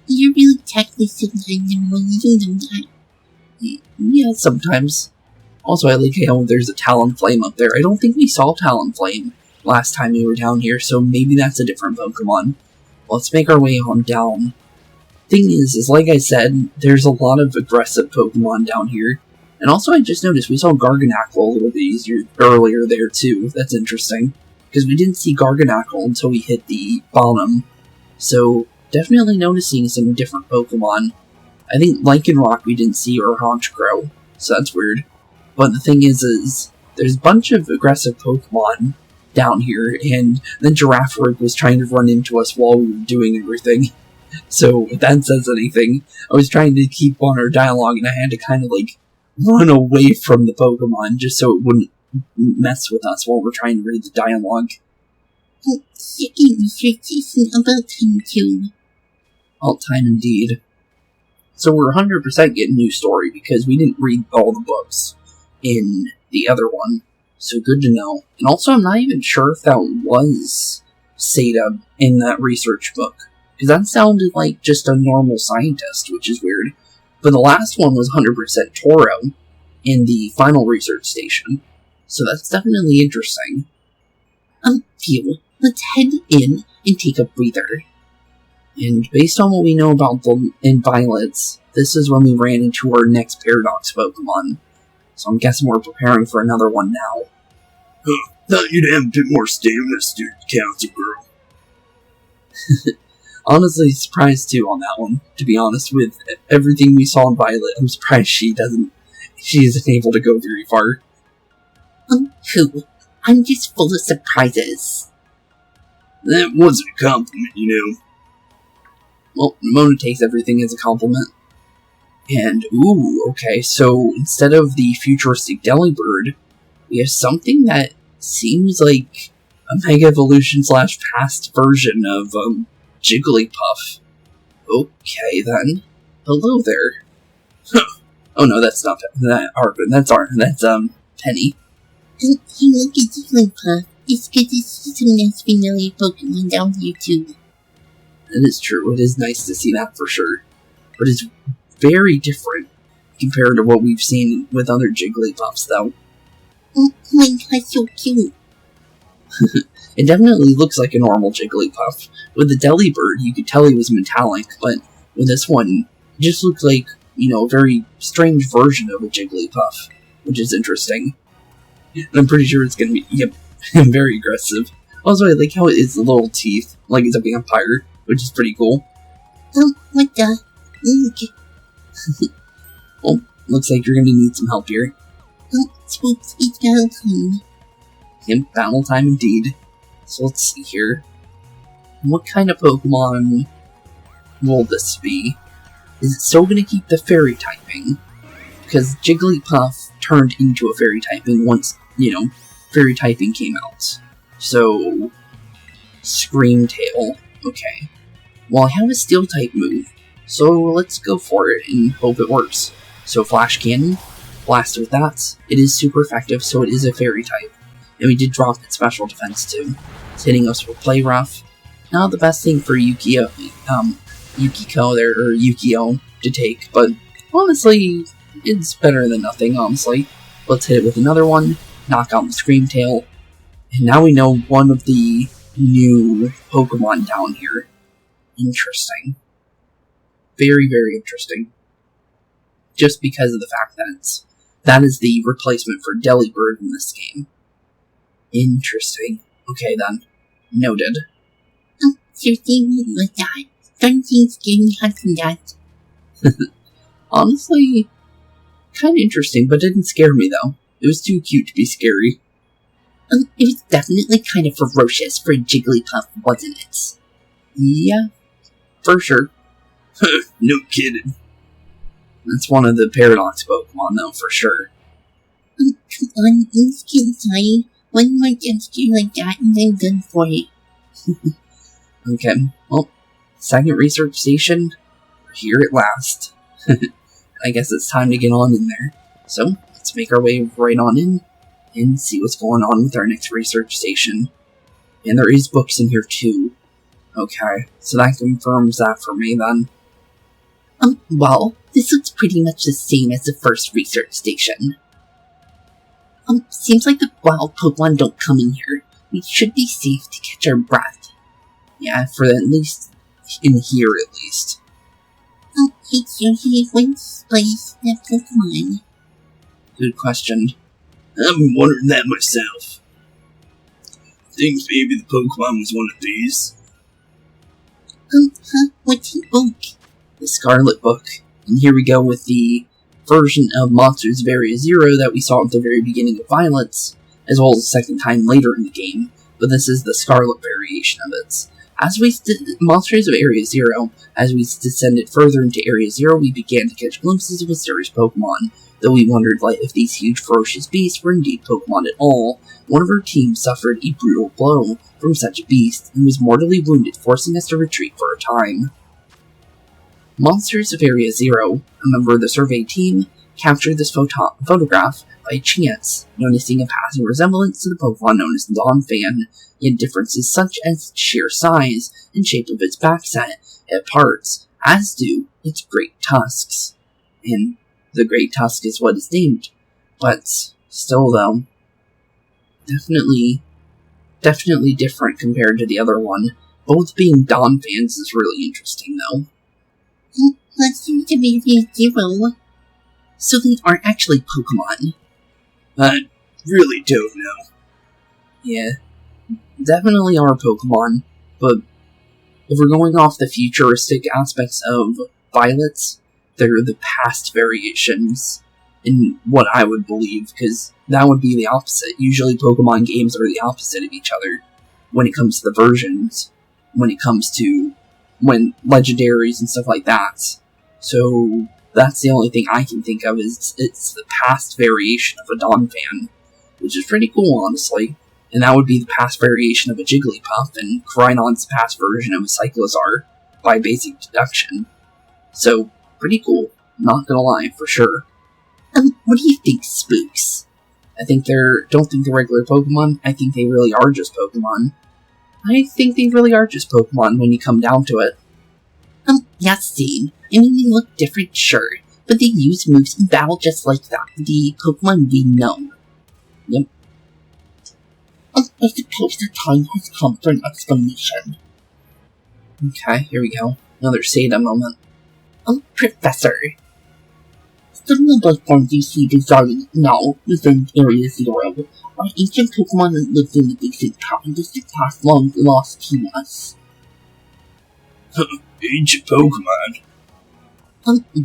You're really technically sometimes, and when you don't know that. Yeah, sometimes. Also, I like how there's a Talonflame up there. I don't think we saw Talonflame last time we were down here, so maybe that's a different Pokemon. Let's make our way on down. Thing is like I said, there's a lot of aggressive Pokemon down here. And also I just noticed we saw Garganacl a little bit easier earlier there too. That's interesting. Because we didn't see Garganacl until we hit the bottom. So, definitely noticing some different Pokemon. I think Lycanroc we didn't see, or Honchkrow. So that's weird. But the thing is there's a bunch of aggressive Pokemon down here, and then Girafarig was trying to run into us while we were doing everything. So, if that says anything, I was trying to keep on our dialogue, and I had to kind of, run away from the Pokemon, just so it wouldn't mess with us while we're trying to read the dialogue. Second dissertation about time too. All time indeed. So we're 100% getting new story, because we didn't read all the books in the other one. So good to know. And also, I'm not even sure if that was Seda in that research book. Because that sounded like just a normal scientist, which is weird. But the last one was 100% Toro in the final research station. So that's definitely interesting. Phew. Let's head in and take a breather. And based on what we know about the Violets, this is when we ran into our next Paradox Pokemon. So I'm guessing we're preparing for another one now. Thought you'd have a bit more stamina, student council girl. Honestly, surprised too on that one. To be honest, with everything we saw in Violet, I'm surprised she isn't able to go very far. Who? I'm just full of surprises. That wasn't a compliment, you know. Well, Nemona takes everything as a compliment. And, ooh, okay, so instead of the futuristic Delibird, we have something that seems like a Mega Evolution / past version of Jigglypuff. Okay, then. Hello there. Oh no, that's not that Arven. That's Penny. Hey, look at Jigglypuff. It's good to see some nice familiar Pokemon on YouTube. It is true. It is nice to see that for sure. But it's very different compared to what we've seen with other Jigglypuffs, though. Oh my god, so cute. It definitely looks like a normal Jigglypuff. With the Delibird, you could tell he was metallic, but with this one, it just looked like, a very strange version of a Jigglypuff, which is interesting. And I'm pretty sure it's gonna be, very aggressive. Also, I like how it is the little teeth, like it's a vampire, which is pretty cool. Oh, what the? Well, looks like you're gonna need some help here. Oh, Spooks, it's battle time. Battle time indeed. So let's see here. What kind of Pokemon will this be? Is it still going to keep the fairy typing? Because Jigglypuff turned into a fairy typing once, fairy typing came out. So, Screamtail. Okay. Well, I have a steel type move, so let's go for it and hope it works. So Flash Cannon, blast with that. It is super effective, so it is a fairy type. And we did drop its special defense too. It's hitting us with Play Rough. Not the best thing for Yukio to take, but honestly, it's better than nothing, honestly. Let's hit it with another one, knock out the Screamtail, and now we know one of the new Pokemon down here. Interesting. Very, very interesting. Just because of the fact that that is the replacement for Delibird in this game. Interesting. Okay then. Noted. Oh, seriously, what was that? Don't seem scared hunting that. Honestly, kind of interesting, but didn't scare me though. It was too cute to be scary. It was definitely kind of ferocious for a Jigglypuff, wasn't it? Yeah, for sure. No kidding. That's one of the Paradox Pokemon though, for sure. Oh, come on, let's get inside. One more gesture like that and I'm done for it. Okay, well, second research station. We're here at last. I guess it's time to get on in there. So, let's make our way right on in and see what's going on with our next research station. And there is books in here too. Okay, so that confirms that for me then. Well, this looks pretty much the same as the first research station. Seems like the wild Pokemon don't come in here. We should be safe to catch our breath. Yeah, for at least, in here at least. It's usually one place that Pokemon. Good question. I've been wondering that myself. Think maybe the Pokemon was one of these? What's the book? The Scarlet book. And here we go with the version of Monsters of Area Zero that we saw at the very beginning of Violet's, as well as a second time later in the game, but this is the Scarlet variation of it. As we Monsters of Area Zero, as we descended further into Area Zero, we began to catch glimpses of mysterious Pokemon. Though we wondered if these huge ferocious beasts were indeed Pokemon at all, one of our team suffered a brutal blow from such a beast and was mortally wounded, forcing us to retreat for a time. Monsters of Area Zero, a member of the survey team, captured this photograph by chance, noticing a passing resemblance to the Pokemon known as Donphan, yet differences such as its sheer size and shape of its backset at parts, as do its great tusks. And the Great Tusk is what is named, but still though, definitely different compared to the other one. Both being Donphans is really interesting though. Monsters of Area Zero. So they aren't actually Pokemon. I really don't know. Yeah, definitely are Pokemon, but if we're going off the futuristic aspects of Violet's, they're the past variations, in what I would believe, because that would be the opposite. Usually Pokemon games are the opposite of each other when it comes to the versions, when it comes to when legendaries and stuff like that. So that's the only thing I can think of is it's the past variation of a Donphan, which is pretty cool, honestly. And that would be the past variation of a Jigglypuff, and Koraidon's past version of a Cyclizar, by basic deduction. So, pretty cool. Not gonna lie, for sure. What do you think, Spooks? Don't think they're regular Pokemon. I think they really are just Pokemon. I think they really are just Pokemon when you come down to it. Yeah, same. I mean, they look different, sure, but they use moves in battle just like the Pokemon we know. Yep. I suppose the time has come for an explanation. Okay, here we go. Another Seda moment. Professor. Some of the life forms you see residing now within Area 0 are ancient Pokemon that lived in the distant time just to pass long lost to us. Ancient Pokemon?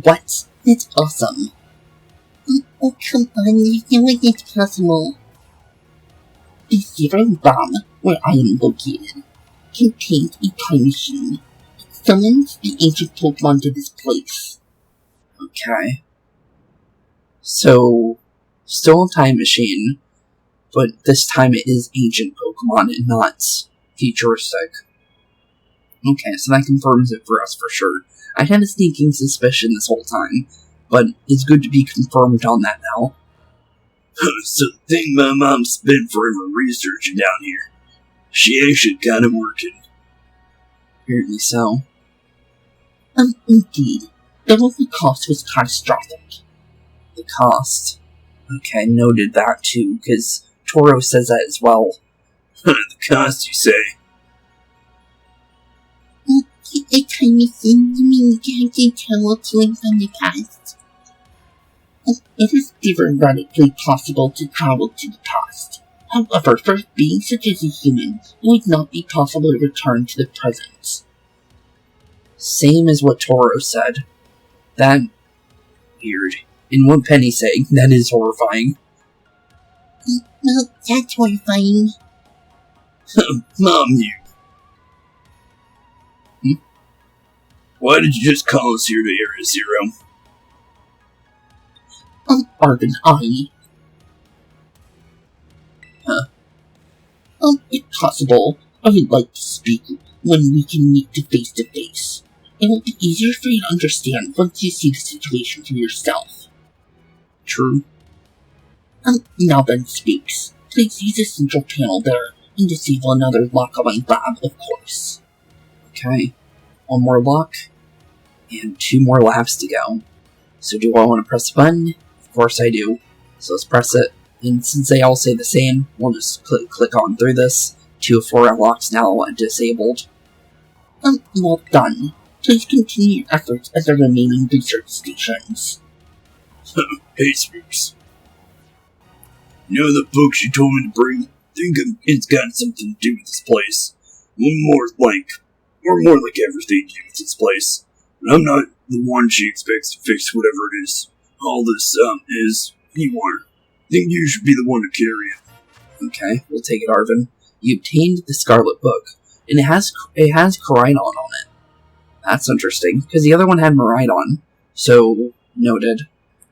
What? That's awesome. Oh, come on, there's no way that's possible. The Zero Bomb, where I am located, contains a time machine. It summons the ancient Pokemon to this place. Okay. So, still a time machine, but this time it is ancient Pokemon and not futuristic. Okay, so that confirms it for us for sure. I had a sneaking suspicion this whole time, but it's good to be confirmed on that now. So the thing my mom spent forever researching down here, she actually got it working. Apparently so. Indeed. Though the cost was catastrophic. The cost. Okay, noted that too, because Toro says that as well. The cost, you say? A time machine, you mean you have to tell killing from the past? It is theoretically possible to travel to the past. However, for a being such as a human, it would not be possible to return to the present. Same as what Toro said. That... weird. And what Penny's saying, that is horrifying. Well, that's horrifying. Mom, you... Why did you just call us here to Area 0? Arven, if possible, I would like to speak when we can meet face to face. It will be easier for you to understand once you see the situation for yourself. True. Now then, Spooks. Please use the central panel there and disable another lock on my lab, of course. Okay. One more lock, and 2 more labs to go. So do I want to press the button? Of course I do. So let's press it, and since they all say the same, we'll just click on through this. 2 of 4 locks now disabled. Well done. Please continue your efforts at the remaining research stations. Hey, Spooks. You know the books you told me to bring? I think it's got something to do with this place. More like everything to do with this place. But I'm not the one she expects to fix whatever it is. All this, is you are. I think you should be the one to carry it. Okay, we'll take it, Arven. You obtained the Scarlet Book, and it has Koraidon on it. That's interesting, because the other one had Miraidon. So, noted.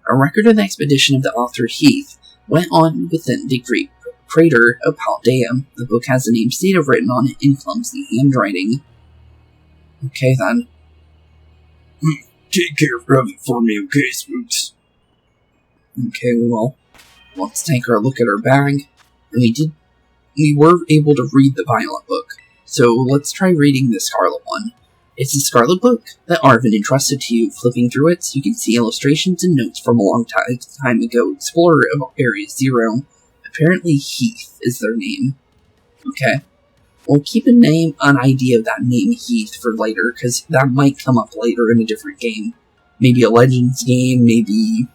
A record of the expedition of the author Heath went on within the great crater of Paldea. The book has the name Seda written on it in clumsy handwriting. Okay then. Take care of it for me, okay, Spooks? Okay, we will. Let's take a look at our bag. And we were able to read the Violet book. So let's try reading the Scarlet one. It's the Scarlet book that Arven entrusted to you. Flipping through it, you can see illustrations and notes from a long time ago explorer of Area 0. Apparently Heath is their name. Okay. We'll keep an idea of that name Heath for later, because that might come up later in a different game. Maybe a Legends game, maybe,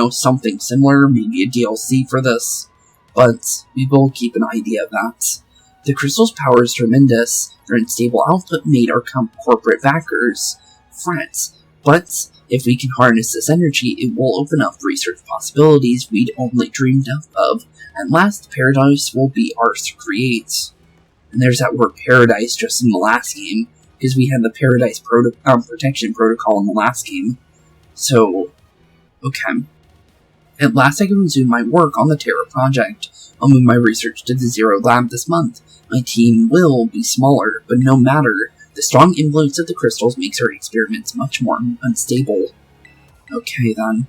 something similar, maybe a DLC for this. But we will keep an idea of that. The crystal's power is tremendous. Their unstable output made our corporate backers fret. But if we can harness this energy, it will open up research possibilities we'd only dreamed of. At last, paradise will be ours to create. And there's that word paradise just in the last game, because we had the paradise protection protocol in the last game. So, okay. At last I can resume my work on the Terra project. I'll move my research to the Zero Lab this month. My team will be smaller, but no matter, the strong influence of the crystals makes our experiments much more unstable. Okay then.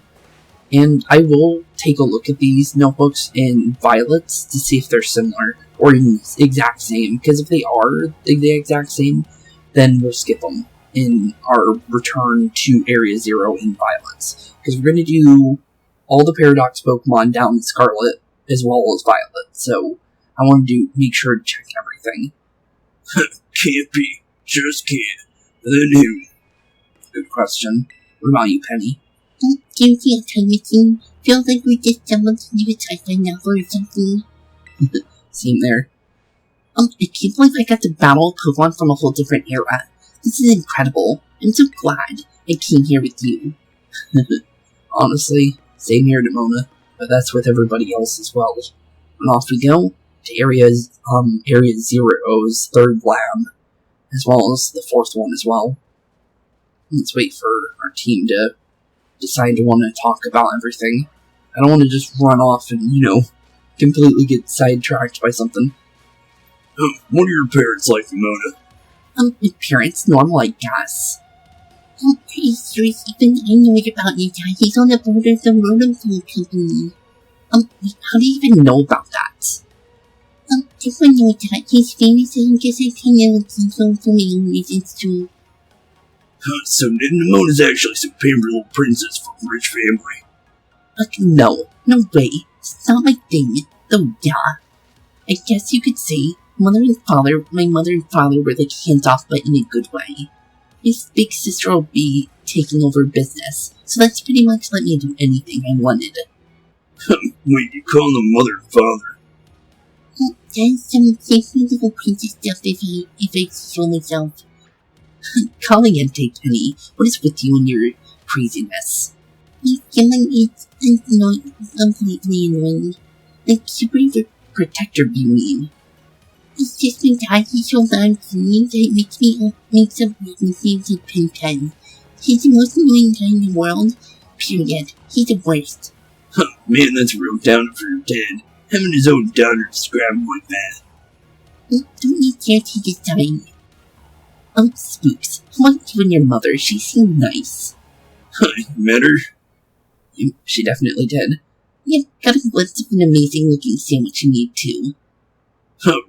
And I will take a look at these notebooks in Violets to see if they're similar, or even exact same, because if they are the exact same, then we'll skip them in our return to Area 0 in Violets. Because we're going to do all the Paradox Pokemon down in Scarlet, as well as Violet, so I want to make sure to check everything. Can't be. Just can't. Then who? Good question. What about you, Penny? Guilty of time machine. Feels like we just stumbled into a sci-fi novel or something. Same there. I can't believe I got to battle Pokemon from a whole different era. This is incredible. I'm so glad I came here with you. Honestly, same here, Nemona, but that's with everybody else as well. And off we go to Area Zero's third lab, as well as the fourth one as well. Let's wait for our team to decide to want to talk about everything. I don't want to just run off and, completely get sidetracked by something. What are your parents like, Nemona? My parents normal, I guess. I'm pretty sure even I know it about you, Dad. He's on the board of the Rodent Phone Company. How do you even know about that? Everyone knows that. He's famous and guess I kinda look so for my own reasons too. So Nemona's actually some pampered little princess from a rich family. No way. It's not my thing. Though, yeah. I guess you could say my mother and father were like hands-off, but in a good way. His big sister will be taking over business, so that's pretty much let me do anything I wanted. Wait, you call them mother and father? That's some safety little princess stuff if I show myself. Calling in take Penny, what is with you and your craziness? My feeling is completely annoying. Like super protector, you mean? It's just my dad, he's so loud to me that it makes up weaknesses like Pen 10. He's the most annoying guy in the world, period. He's the worst. Man, that's real downer for your dad. Having his own daughter describe him like that. Don't you dare take his time. Spooks, how about you and your mother? She seemed nice. Met her? She definitely did. Yeah, got a glimpse of an amazing looking sandwich you made too.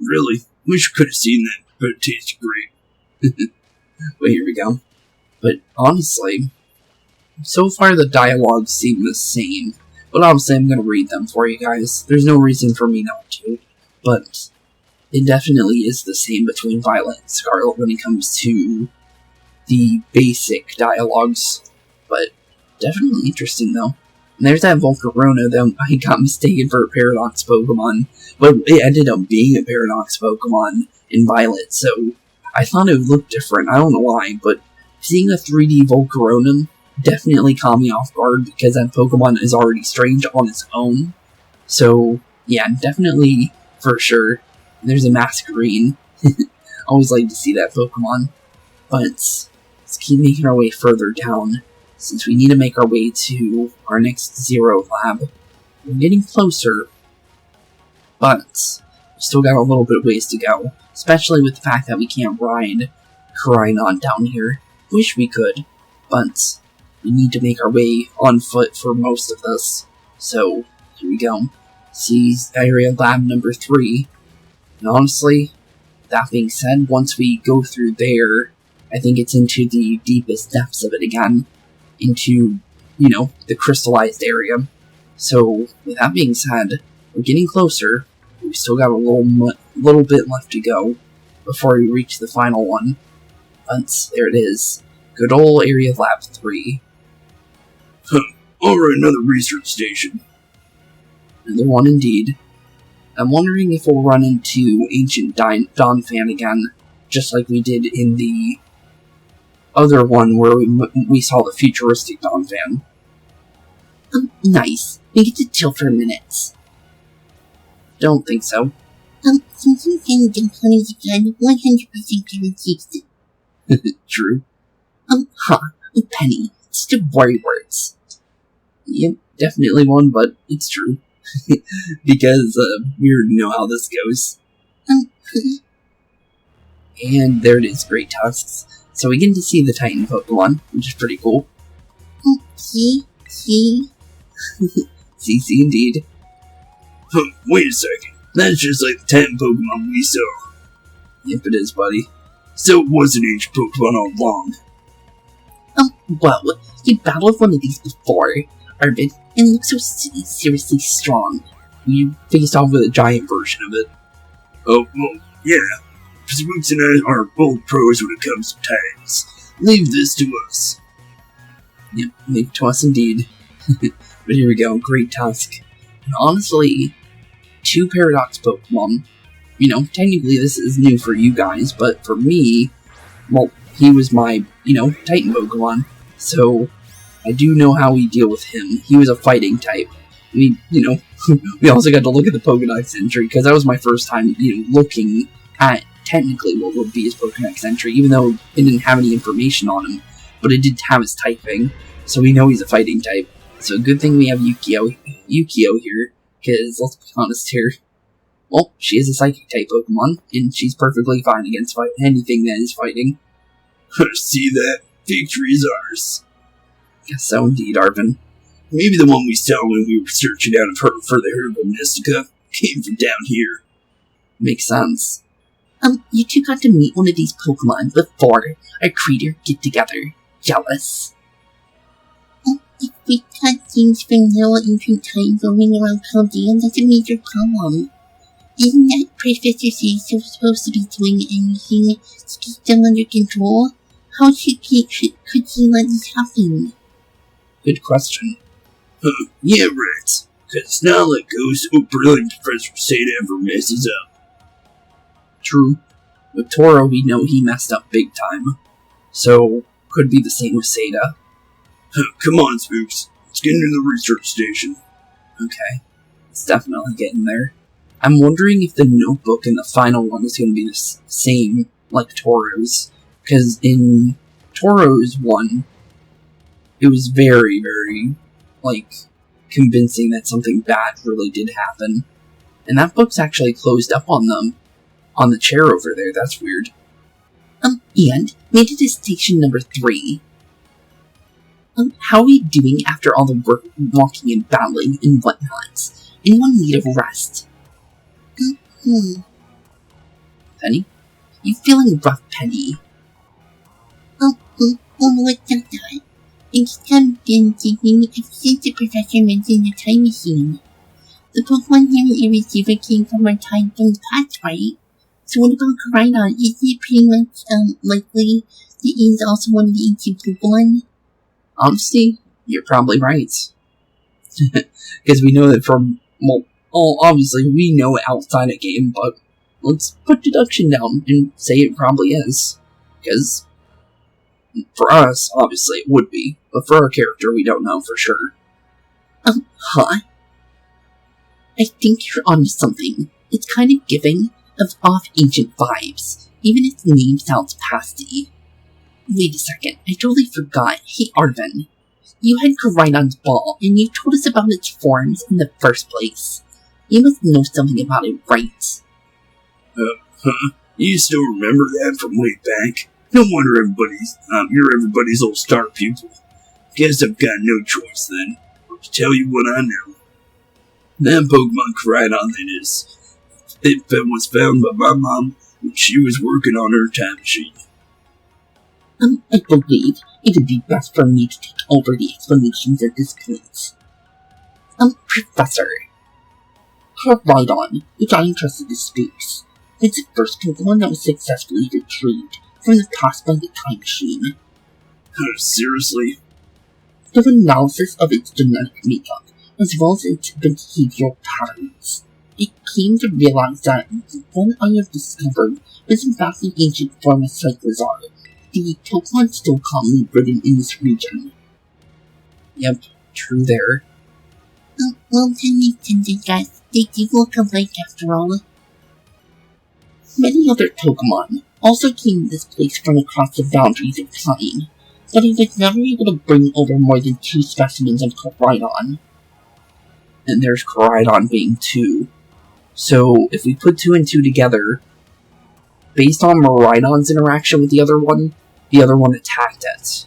Really? Wish you could have seen that, but it tasted great. Well, here we go. But honestly, so far the dialogues seem the same. But obviously I'm going to read them for you guys. There's no reason for me not to. But it definitely is the same between Violet and Scarlet when it comes to the basic dialogues. But definitely interesting though. And there's that Volcarona that I got mistaken for a Paradox Pokemon. But it ended up being a Paradox Pokemon in Violet, so I thought it would look different. I don't know why, but seeing a 3D Volcarona definitely caught me off guard because that Pokemon is already strange on its own. So, yeah, definitely, for sure. There's a Masquerade. Always like to see that Pokemon. But let's keep making our way further down, since we need to make our way to our next Zero Lab. We're getting closer, but we still got a little bit of ways to go, especially with the fact that we can't ride Koraidon down here. Wish we could, but we need to make our way on foot for most of this. So, here we go. See Area Lab number 3. And honestly, that being said, once we go through there, I think it's into the deepest depths of it again. Into, the crystallized area. So, with that being said, we're getting closer. We've still got a little bit left to go before we reach the final one. But there it is. Good old Area Lab 3. Or another research station. Another one indeed. I'm wondering if we'll run into Ancient Donphan again, just like we did in the other one where we saw the futuristic Donphan. Nice. We get to chill for a minute. Don't think so. Since you can Donphan is again, 100% guaranteed. True. Penny, it's the worry words. Yep, definitely one, but it's true. Because we already know how this goes. And there it is, Great Tusks. So we get to see the Titan Pokemon, which is pretty cool. See? CC indeed. Wait a second. That's just like the Titan Pokemon we saw. Yep, it is, buddy. So it was an ancient Pokemon all along. Well, you battled one of these before, Arven, and look so seriously strong. You faced off with a giant version of it. Oh, well, yeah. Spooks and I are both pros when it comes to Titans. Leave this to us. Yep, leave it to us indeed. But here we go, Great Tusk. And honestly, 2 Paradox Pokemon. You know, technically this is new for you guys, but for me, well, he was my, Titan Pokemon. So, I do know how we deal with him. He was a fighting type. We also got to look at the Pokédex entry, because that was my first time, looking at technically what would be his Pokédex entry, even though it didn't have any information on him, but it did have his typing, so we know he's a fighting type. So good thing we have Yukio here, because let's be honest here, well, she is a Psychic type Pokemon, and she's perfectly fine against anything that is fighting. See that? Victory is ours. Guess so indeed, Arven. Maybe the one we saw when we were searching out for the Herbal Mystica came from down here. Makes sense. You two got to meet one of these Pokemon before our creator get together. Jealous. If we got things from little ancient time going around Paldea, that's a major problem. Isn't that Professor C still supposed to be doing anything to keep them under control? How could he let this happen? Good question. Yeah, right. Cause it's not like Ghost or brilliant Professor Sada ever messes up. True. With Toro, we know he messed up big time. So, could be the same with Sada. Come on, Spooks. Let's get into the research station. Okay. It's definitely getting there. I'm wondering if the notebook in the final one is going to be the same like Toro's. Because in Toro's one, it was very, very, convincing that something bad really did happen. And that book's actually closed up on them. On the chair over there, that's weird. And made it to station number 3. How are we doing after all the work walking and battling and whatnot? Anyone need a rest? Penny? You feeling rough, Penny? What's that? It's been thinking ever since the professor mentioned the time machine. The Pokemon here in Receiver came from our time from the past, right? So what about Koraidon? Isn't it pretty much likely that he's also one of the ancient Pokemon? Honestly, you're probably right. Because we know that from, obviously we know outside a game, but let's put deduction down and say it probably is. Because for us, obviously it would be, but for our character, we don't know for sure. I think you're onto something. It's kind of giving of off-ancient vibes, even if the name sounds pasty. Wait a second, I totally forgot. Hey, Arven. You had Koraidon's ball, and you told us about its forms in the first place. You must know something about it, right? You still remember that from way back? No wonder you're everybody's old star pupil. Guess I've got no choice then, but to tell you what I know. That Pokemon Koraidon, that is. It was found by my mom when she was working on her time machine. I believe it would be best for me to take over the explanations at this point. Professor. Koraidon, which I entrusted to Spooks, is the first Pokemon that was successfully retrieved from the past by the time machine. Seriously? Through analysis of its genetic makeup, as well as its behavioral patterns, it came to realize that the one I have discovered was in fact an ancient form of Cyclizar, the Pokemon still commonly ridden in this region. Yep, true there. Well, that makes sense, I guess. They do look alike after all. Many other Pokemon also came to this place from across the boundaries of time, but I was never able to bring over more than 2 specimens of Koraidon. And there's Koraidon being 2. So, if we put 2 and 2 together, based on Miraidon's interaction with the other one attacked it.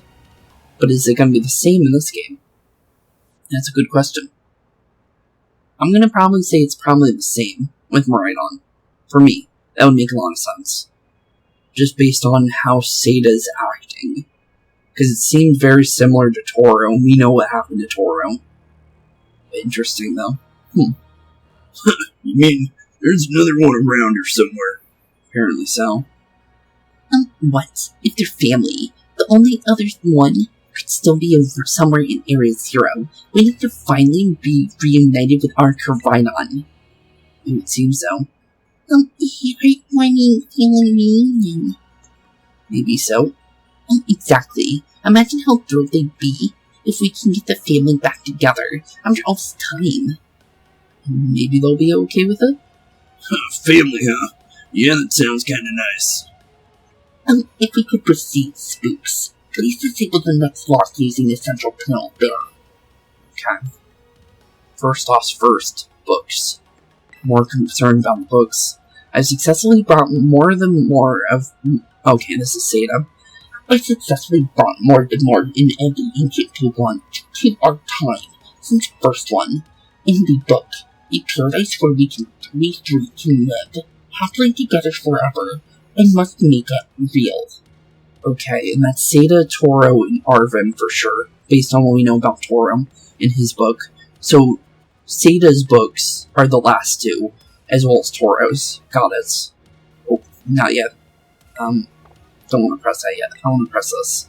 But is it going to be the same in this game? That's a good question. I'm going to probably say it's probably the same with Miraidon. For me, that would make a lot of sense. Just based on how Sada's acting. Because it seemed very similar to Toro, and we know what happened to Toro. Interesting, though. You mean there's another one around here somewhere? Apparently so. What? If they're family, the only other one could still be over somewhere in Area 0. We need to finally be reunited with our Koraidon. It would seem so. Great morning, family reunion. Maybe so. Exactly. Imagine how thrilled they'd be if we can get the family back together after all this time. Maybe they'll be okay with it? Family, huh? Yeah, that sounds kinda nice. If we could proceed, Spooks, please disable the next lock using the central panel there. Okay. First off first, books. More concerned about books. I've successfully brought okay, this is Sada. I successfully brought more and more in every ancient Pokemon to our time since first one. In the book, a paradise where we three can live happily together forever, and must make it real. Okay, and that's Sada, Toro, and Arven for sure, based on what we know about Toro in his book. So, Sada's books are the last 2, as well as Toro's. Got it. Oh, not yet. Don't want to press that yet. I want to press this.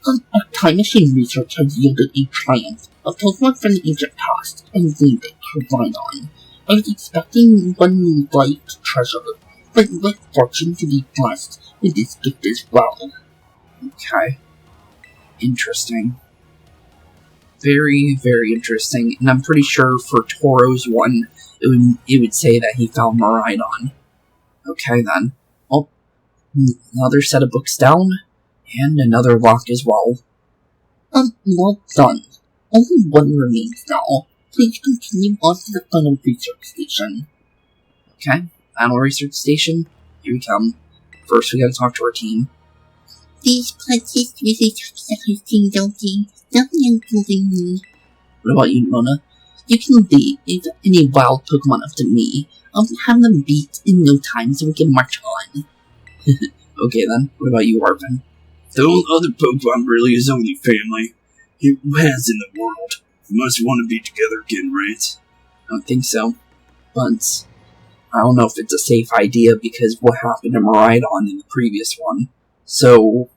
Our time machine research has yielded a triumph. A Pokemon from the ancient past, and named it Koraidon. I was expecting one new life to treasure, but with fortune to be blessed with this gift as well. Okay. Interesting. Very, very interesting. And I'm pretty sure for Toro's one, it would say that he found Miraidon. Okay then. Oh, another set of books down, and another lock as well. Well done. Only one remains now. Please continue on to the final research station. Okay, final research station. Here we come. First, we gotta talk to our team. These places really touch the hosting, don't they? Nothing including me. What about you, Nemona? You can lead any wild Pokemon up to me. I'll have them beat in no time so we can march on. Okay then, what about you, Arven? The only other Pokemon really is only family. He has in the world. We must want to be together again, right? I don't think so. But I don't know if it's a safe idea because what happened to Miraidon in the previous one. So,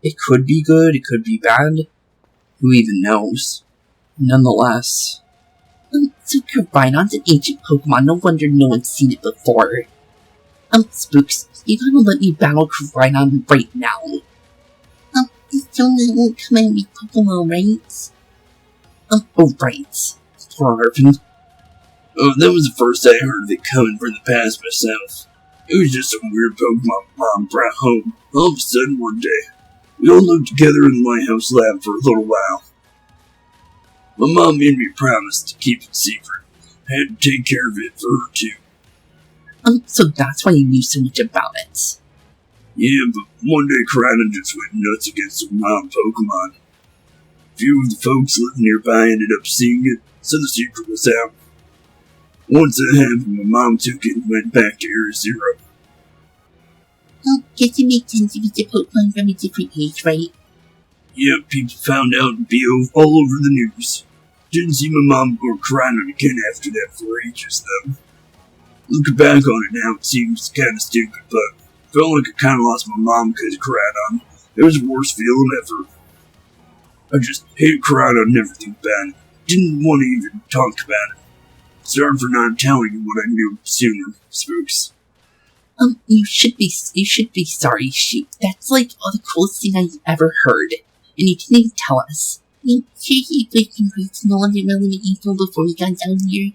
it could be good, it could be bad. Who even knows? Nonetheless. So Koraidon's an ancient Pokemon, no wonder no one's seen it before. Spooks, you gotta let me battle Koraidon right now. It's only won't come in with Pokemon, right? Oh, right. Poor Arven. Oh, that was the first I heard of it coming from the past myself. It was just some weird Pokemon Mom brought home. All of a sudden one day, we all lived together in the Lighthouse lab for a little while. My mom made me promise to keep it secret. I had to take care of it for her too. So that's why you knew so much about it. Yeah, but one day Koraidon just went nuts against some wild Pokemon. A few of the folks living nearby ended up seeing it, so the secret was out. Once that happened, my mom took it and went back to Area 0. Well, guess it makes sense if it's a Pokemon from a different age, right? Yep, people found out and be all over the news. Didn't see my mom or Koraidon again after that for ages, though. Looking back on it now, it seems kinda stupid, but felt like I kinda lost my mom because of Koraidon. It was the worst feeling ever. I just hated Koraidon and everything about it. Didn't want to even talk about it. Sorry for not telling you what I knew sooner, Spooks. You should be sorry, Sheep. That's like the coolest thing I've ever heard. And you didn't even tell us. You sure you played some personal and irrelevant info before we got down here?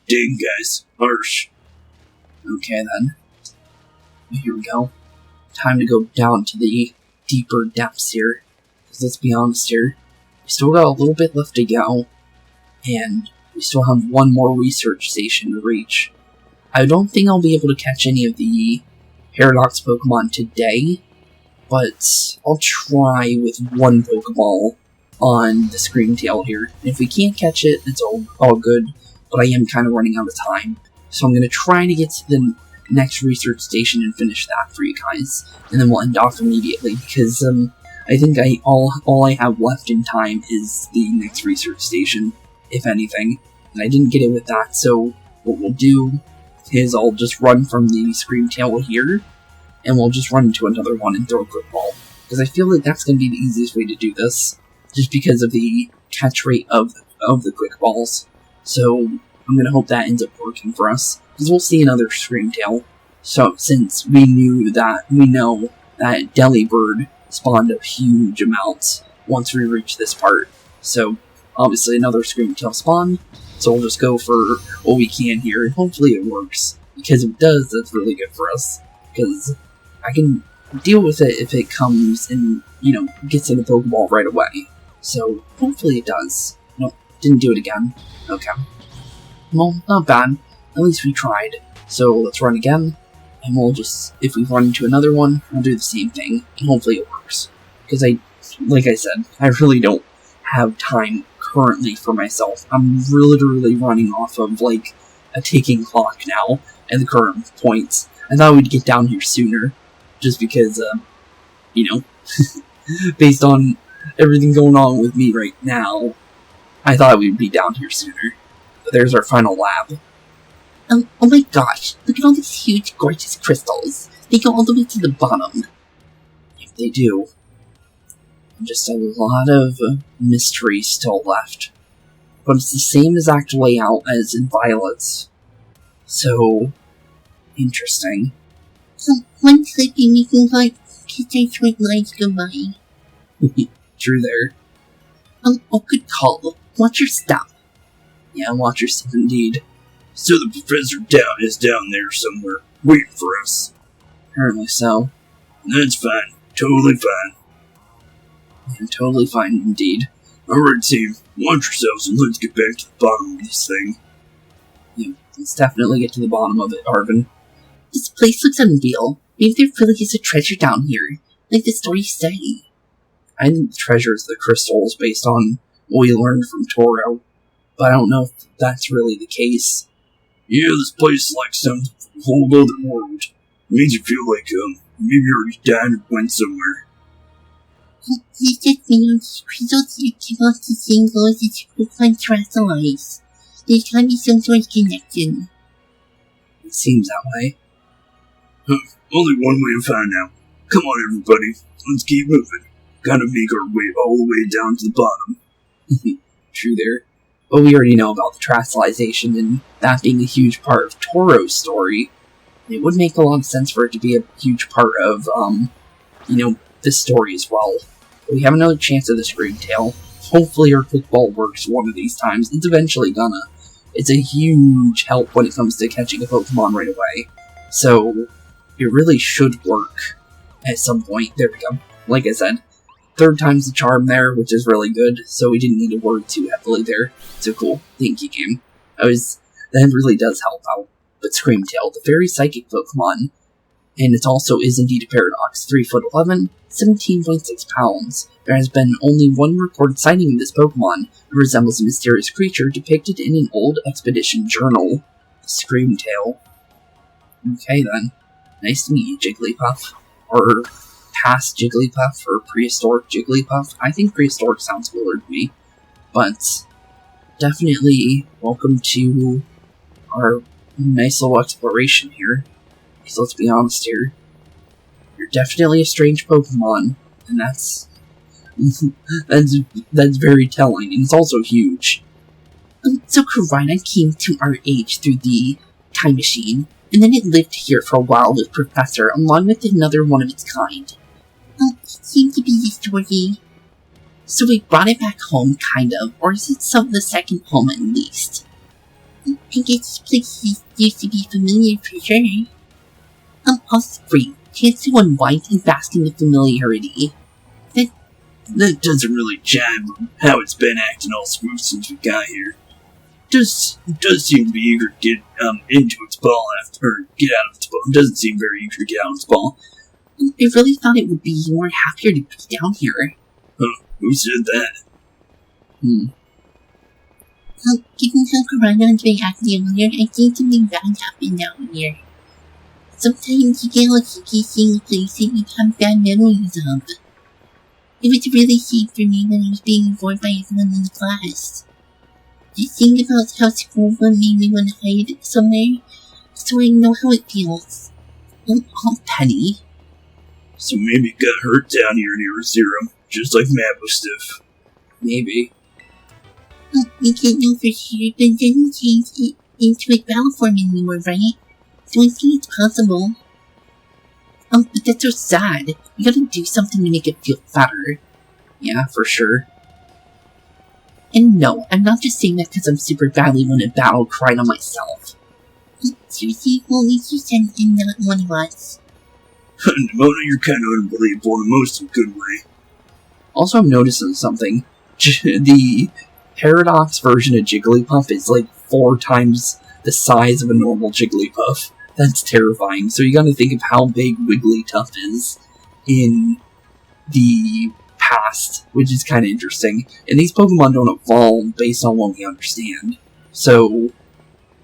Dang, guys. Harsh. Okay then. Here we go. Time to go down to the deeper depths here. Because let's be honest here, we still got a little bit left to go, and we still have one more research station to reach. I don't think I'll be able to catch any of the Paradox Pokemon today, but I'll try with one Pokeball on the Screamtail here. And if we can't catch it, it's all good, but I am kind of running out of time. So I'm going to try to get to the next research station and finish that for you guys, and then we'll end off immediately, because I think all I have left in time is the next research station, if anything. And I didn't get it with that, so what we'll do is I'll just run from the Screamtail here, and we'll just run into another one and throw a Quick Ball. Because I feel like that's going to be the easiest way to do this, just because of the catch rate of the Quick Balls. So I'm going to hope that ends up working for us, because we'll see another Screamtail. So since we know that Delibird spawned up huge amounts once we reach this part. So obviously another Screamtail spawn. So we'll just go for what we can here, and hopefully it works. Because if it does, that's really good for us. Because I can deal with it if it comes and, gets in the Pokeball right away. So hopefully it does. Nope, didn't do it again. Okay. Well, not bad. At least we tried. So let's run again. And we'll just, if we run into another one, we'll do the same thing. And hopefully it works. Because like I said, I really don't have time currently for myself. I'm literally running off of, a ticking clock now at the current points. I thought we'd get down here sooner. Just because, based on everything going on with me right now, I thought we'd be down here sooner. But there's our final lab. Oh my gosh, look at all these huge, gorgeous crystals. They go all the way to the bottom. If they do. Just a lot of mystery still left. But it's the same exact layout as in Violet's. So, interesting. Once they be making like kisses with lights goodbye. True there. Oh, good call. Watch your step. Yeah, watch your step indeed. So the professor is down there somewhere, waiting for us. Apparently so. That's fine. Totally fine. Yeah, totally fine indeed. Alright team, watch yourselves and let's get back to the bottom of this thing. Yeah, let's definitely get to the bottom of it, Arven. This place looks unreal. Maybe there really is a treasure down here, like the stories say. I think the treasure is the crystals based on what we learned from Toro, but I don't know if that's really the case. Yeah, this place is like some whole other world. It makes you feel like, maybe you already died and went somewhere. He just means those crystals you keep on the same goals as Pokemon terrestrialize. There's gotta be some sort of connection. It seems that way. Only one way to find out. Come on everybody, let's keep moving. Gotta make our way all the way down to the bottom. True there. But we already know about the terrestrialization and that being a huge part of Toro's story. It would make a lot of sense for it to be a huge part of, this story as well. But we have another chance at the Screamtail. Hopefully our Quick Ball works one of these times. It's eventually gonna. It's a huge help when it comes to catching a Pokemon right away. So, it really should work at some point. There we go. Like I said, third time's the charm there, which is really good, so we didn't need to worry too heavily there. So cool. Thank you, game. That really does help out. But Screamtail, the very psychic Pokemon, and it also is indeed a paradox, 3'11", 17.6 pounds. There has been only one recorded sighting of this Pokemon. It resembles a mysterious creature depicted in an old expedition journal. Screamtail. Okay then. Nice to meet you, Jigglypuff. Or past Jigglypuff, or prehistoric Jigglypuff. I think prehistoric sounds cooler to me. But definitely welcome to our nice little exploration here. Because let's be honest here, you're definitely a strange Pokemon, and that's very telling, and it's also huge. So Koraidon came to our age through the time machine, and then it lived here for a while with Professor, along with another one of its kind. It seemed to be the story. So we brought it back home, kind of, or is it the second home at least? I guess this place used to be familiar for sure. I'll free. chance to unwind and bask in the familiarity. That doesn't really jive with how it's been acting all smooth since we got here. Does seem to be eager to get into its ball or get out of its ball. It doesn't seem very eager to get out of its ball. I really thought it would be more happier to be down here. Huh, who said that? Given how Koraidon's been acting earlier, I think something bad happened down here. Sometimes you get lucky seeing a place that you have bad memories of. It was really safe for me when I was being informed by everyone in the class. Just think about how school made me want to hide somewhere, so I know how it feels. Oh, Penny. So maybe it got hurt down here near Zero, just like Matt was stiff. Maybe. I can't know for sure, but it doesn't change it into a battle form anymore, right? So I think it's possible. But that's so sad. We gotta do something to make it feel better. Yeah, for sure. And no, I'm not just saying that because I'm super badly when a battle cried on myself. Seriously, well, at least you said I'm not one of us. Nemona, you're kind of unbelievable in the most good way. Also, I'm noticing something. The Paradox version of Jigglypuff is like 4 times the size of a normal Jigglypuff. That's terrifying. So you gotta think of how big Wigglytuff is in the past, which is kind of interesting. And these Pokemon don't evolve based on what we understand. So,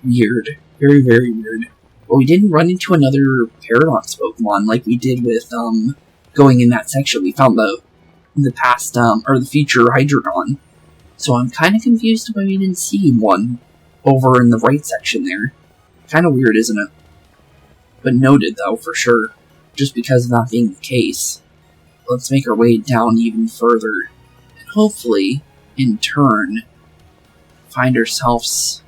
weird. Very, very weird. But we didn't run into another Paradox Pokemon like we did with, going in that section. We found the past, or the future Hydreigon. So I'm kind of confused why we didn't see one over in the right section there. Kind of weird, isn't it? But noted, though, for sure. Just because of that being the case. Let's make our way down even further. And hopefully, in turn, find ourselves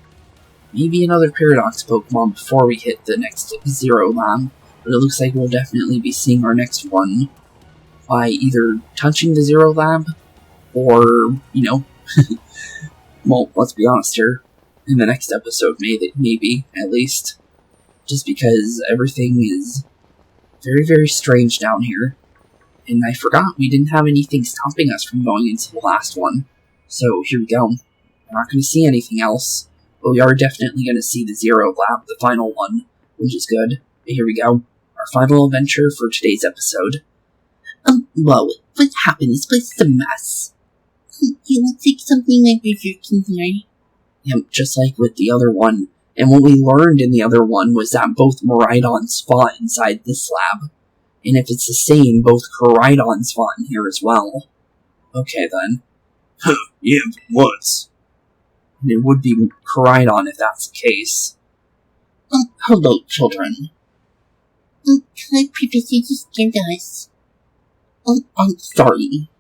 maybe another Paradox Pokemon before we hit the next Zero Lab. But it looks like we'll definitely be seeing our next one by either touching the Zero Lab or, you know, well, let's be honest here, in the next episode, maybe, at least. Just because everything is very, very strange down here. And I forgot we didn't have anything stopping us from going into the last one. So, here we go. We're not going to see anything else. But we are definitely going to see the Zero Lab, the final one, which is good. But here we go. Our final adventure for today's episode. Whoa, what happened? This place is a mess. It looks like something like researching here. Yep, just like with the other one. And what we learned in the other one was that both Miraidons fought inside this lab. And if it's the same, both Koraidons fought in here as well. Okay then. Yeah, once. And it would be Koraidon if that's the case. Hello, children. Hi, Professor, you scared us. I'm sorry.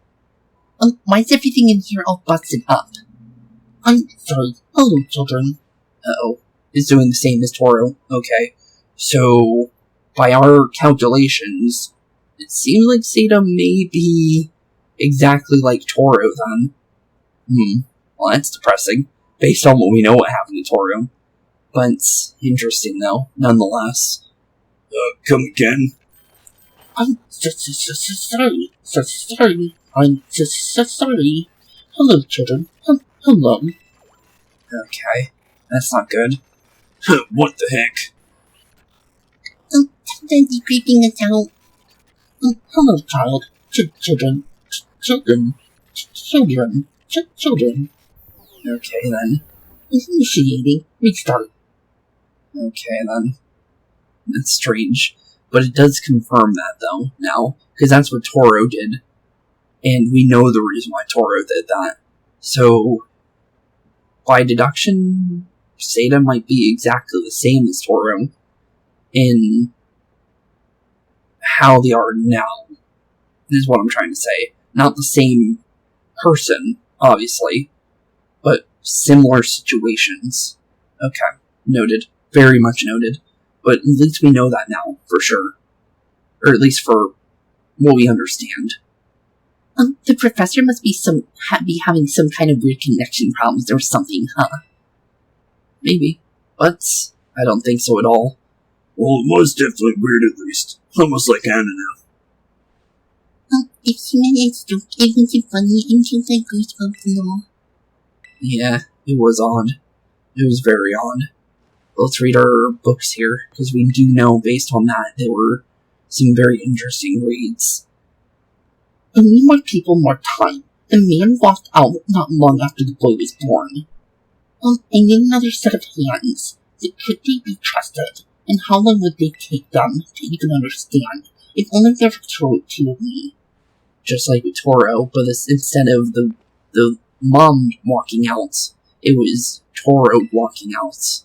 Why is everything in here all busted up? I'm sorry. Hello, children. Uh-oh. Is doing the same as Toro. Okay. So, by our calculations, it seems like Seda may be exactly like Toro then. Well, that's depressing, based on what we know what happened to Toro. But it's interesting, though, nonetheless. Come again? I'm sorry. Sorry. I'm sorry. Hello, children. Hello. Okay. That's not good. What the heck? Sometimes he's creeping us out. Hello, child. Children. Okay, then. Initiating. Restart. Okay, then. That's strange. But it does confirm that, though, now. Because that's what Toro did. And we know the reason why Toro did that. So, by deduction, Seda might be exactly the same as Toro in how they are now, is what I'm trying to say. Not the same person, obviously, but similar situations. Okay, noted. Very much noted. But at least we know that now, for sure. Or at least for what we understand. The professor must be having some kind of weird connection problems or something, huh? Maybe. But I don't think so at all. Well, it was definitely weird at least. Almost like I don't know. If you made a joke, it wasn't funny until the goosebumps and all. Yeah, it was odd. It was very odd. Let's read our books here, because we do know, based on that, there were some very interesting reads. I need more people, more time. The man walked out not long after the boy was born. I need another set of hands. Could they be trusted? And how long would they take them to even understand? If only they were throw it to me. Just like with Toro, but instead of the mom walking out, it was Toro walking out.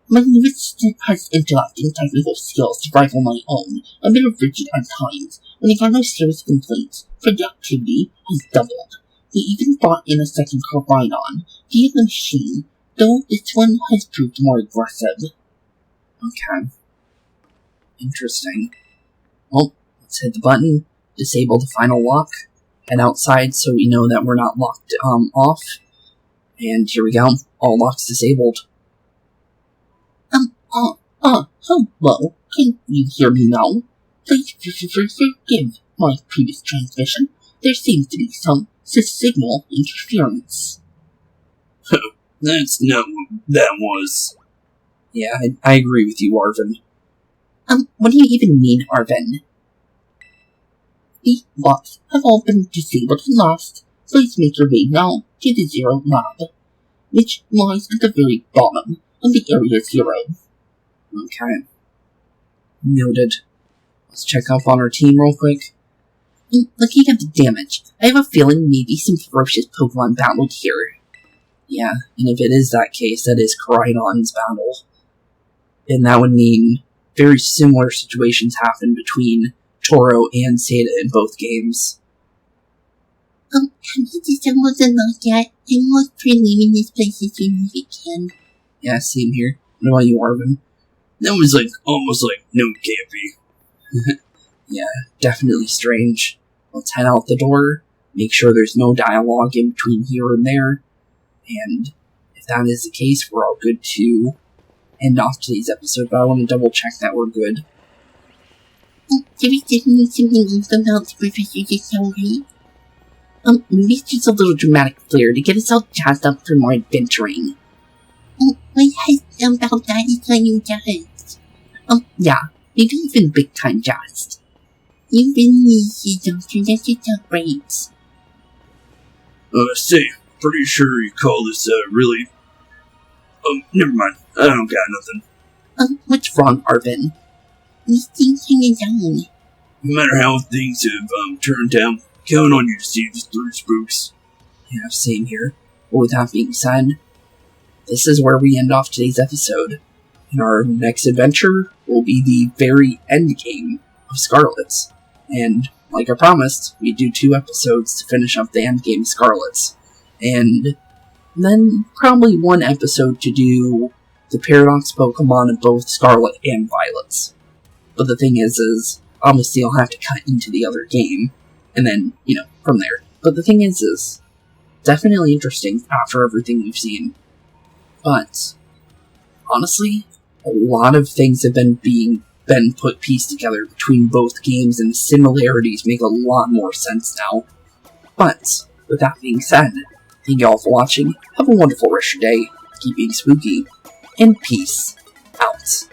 My newest has intellect and technical skills to rival my own, a bit rigid at times. When I got no serious complaints, productivity has doubled. They even brought in a second Koraidon via the machine, though this one has proved more aggressive. Okay. Interesting. Well, let's hit the button, disable the final lock, head outside so we know that we're not locked off, and here we go, all locks disabled. Hello, can you hear me now? Please forgive my previous transmission. There seems to be some signal interference. That's not what that was. Yeah, I agree with you, Arven. What do you even mean, Arven? The locks have all been disabled and lost. Please make your way now to the Zero Lab, which lies at the very bottom of the Area 0. Okay. Noted. Let's check up on our team real quick. Looking at the damage, I have a feeling maybe some ferocious Pokemon battled here. Yeah, and if it is that case, that is Koraidon's battle. And that would mean very similar situations happen between Toro and Seda in both games. Have you disabled the lock yet? I'm most for leaving this place as soon as we can. Yeah, same here. What about you, Arven? That was almost like, no, it can't be. Yeah, definitely strange. Let's head out the door, make sure there's no dialogue in between here and there, and if that is the case, we're all good to end off today's episode, but I want to double check that we're good. Did we definitely something else about the professor just already? Maybe it's just a little dramatic flair to get us all jazzed up for more adventuring. My husband about that is when you jazzed. Yeah, maybe even big time jazzed. You really see Doctor, that's just great. Say, pretty sure you call this, really... never mind. I don't got nothing. What's wrong, Arven? These things hanging down. No matter how things have, turned down, count on you to see this through, Spooks. Yeah, same here. But with that being said, this is where we end off today's episode. And our next adventure will be the very end game of Scarlet's. And, like I promised, we do 2 episodes to finish up the end game of Scarlet's. And then probably 1 episode to do the Paradox Pokemon of both Scarlet and Violet's. But the thing is obviously I'll have to cut into the other game, and then, from there. But the thing is definitely interesting after everything we've seen. But, honestly, a lot of things have been pieced together between both games, and the similarities make a lot more sense now. But, with that being said, thank you all for watching, have a wonderful rest of your day, keep being spooky, and peace out.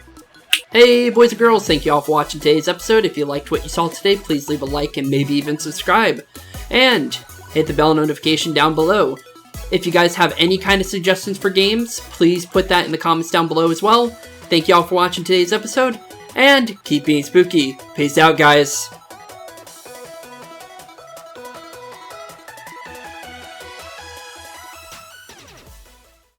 Hey boys and girls, thank you all for watching today's episode. If you liked what you saw today, please leave a like and maybe even subscribe. And hit the bell notification down below. If you guys have any kind of suggestions for games, please put that in the comments down below as well. Thank you all for watching today's episode, and keep being spooky. Peace out, guys.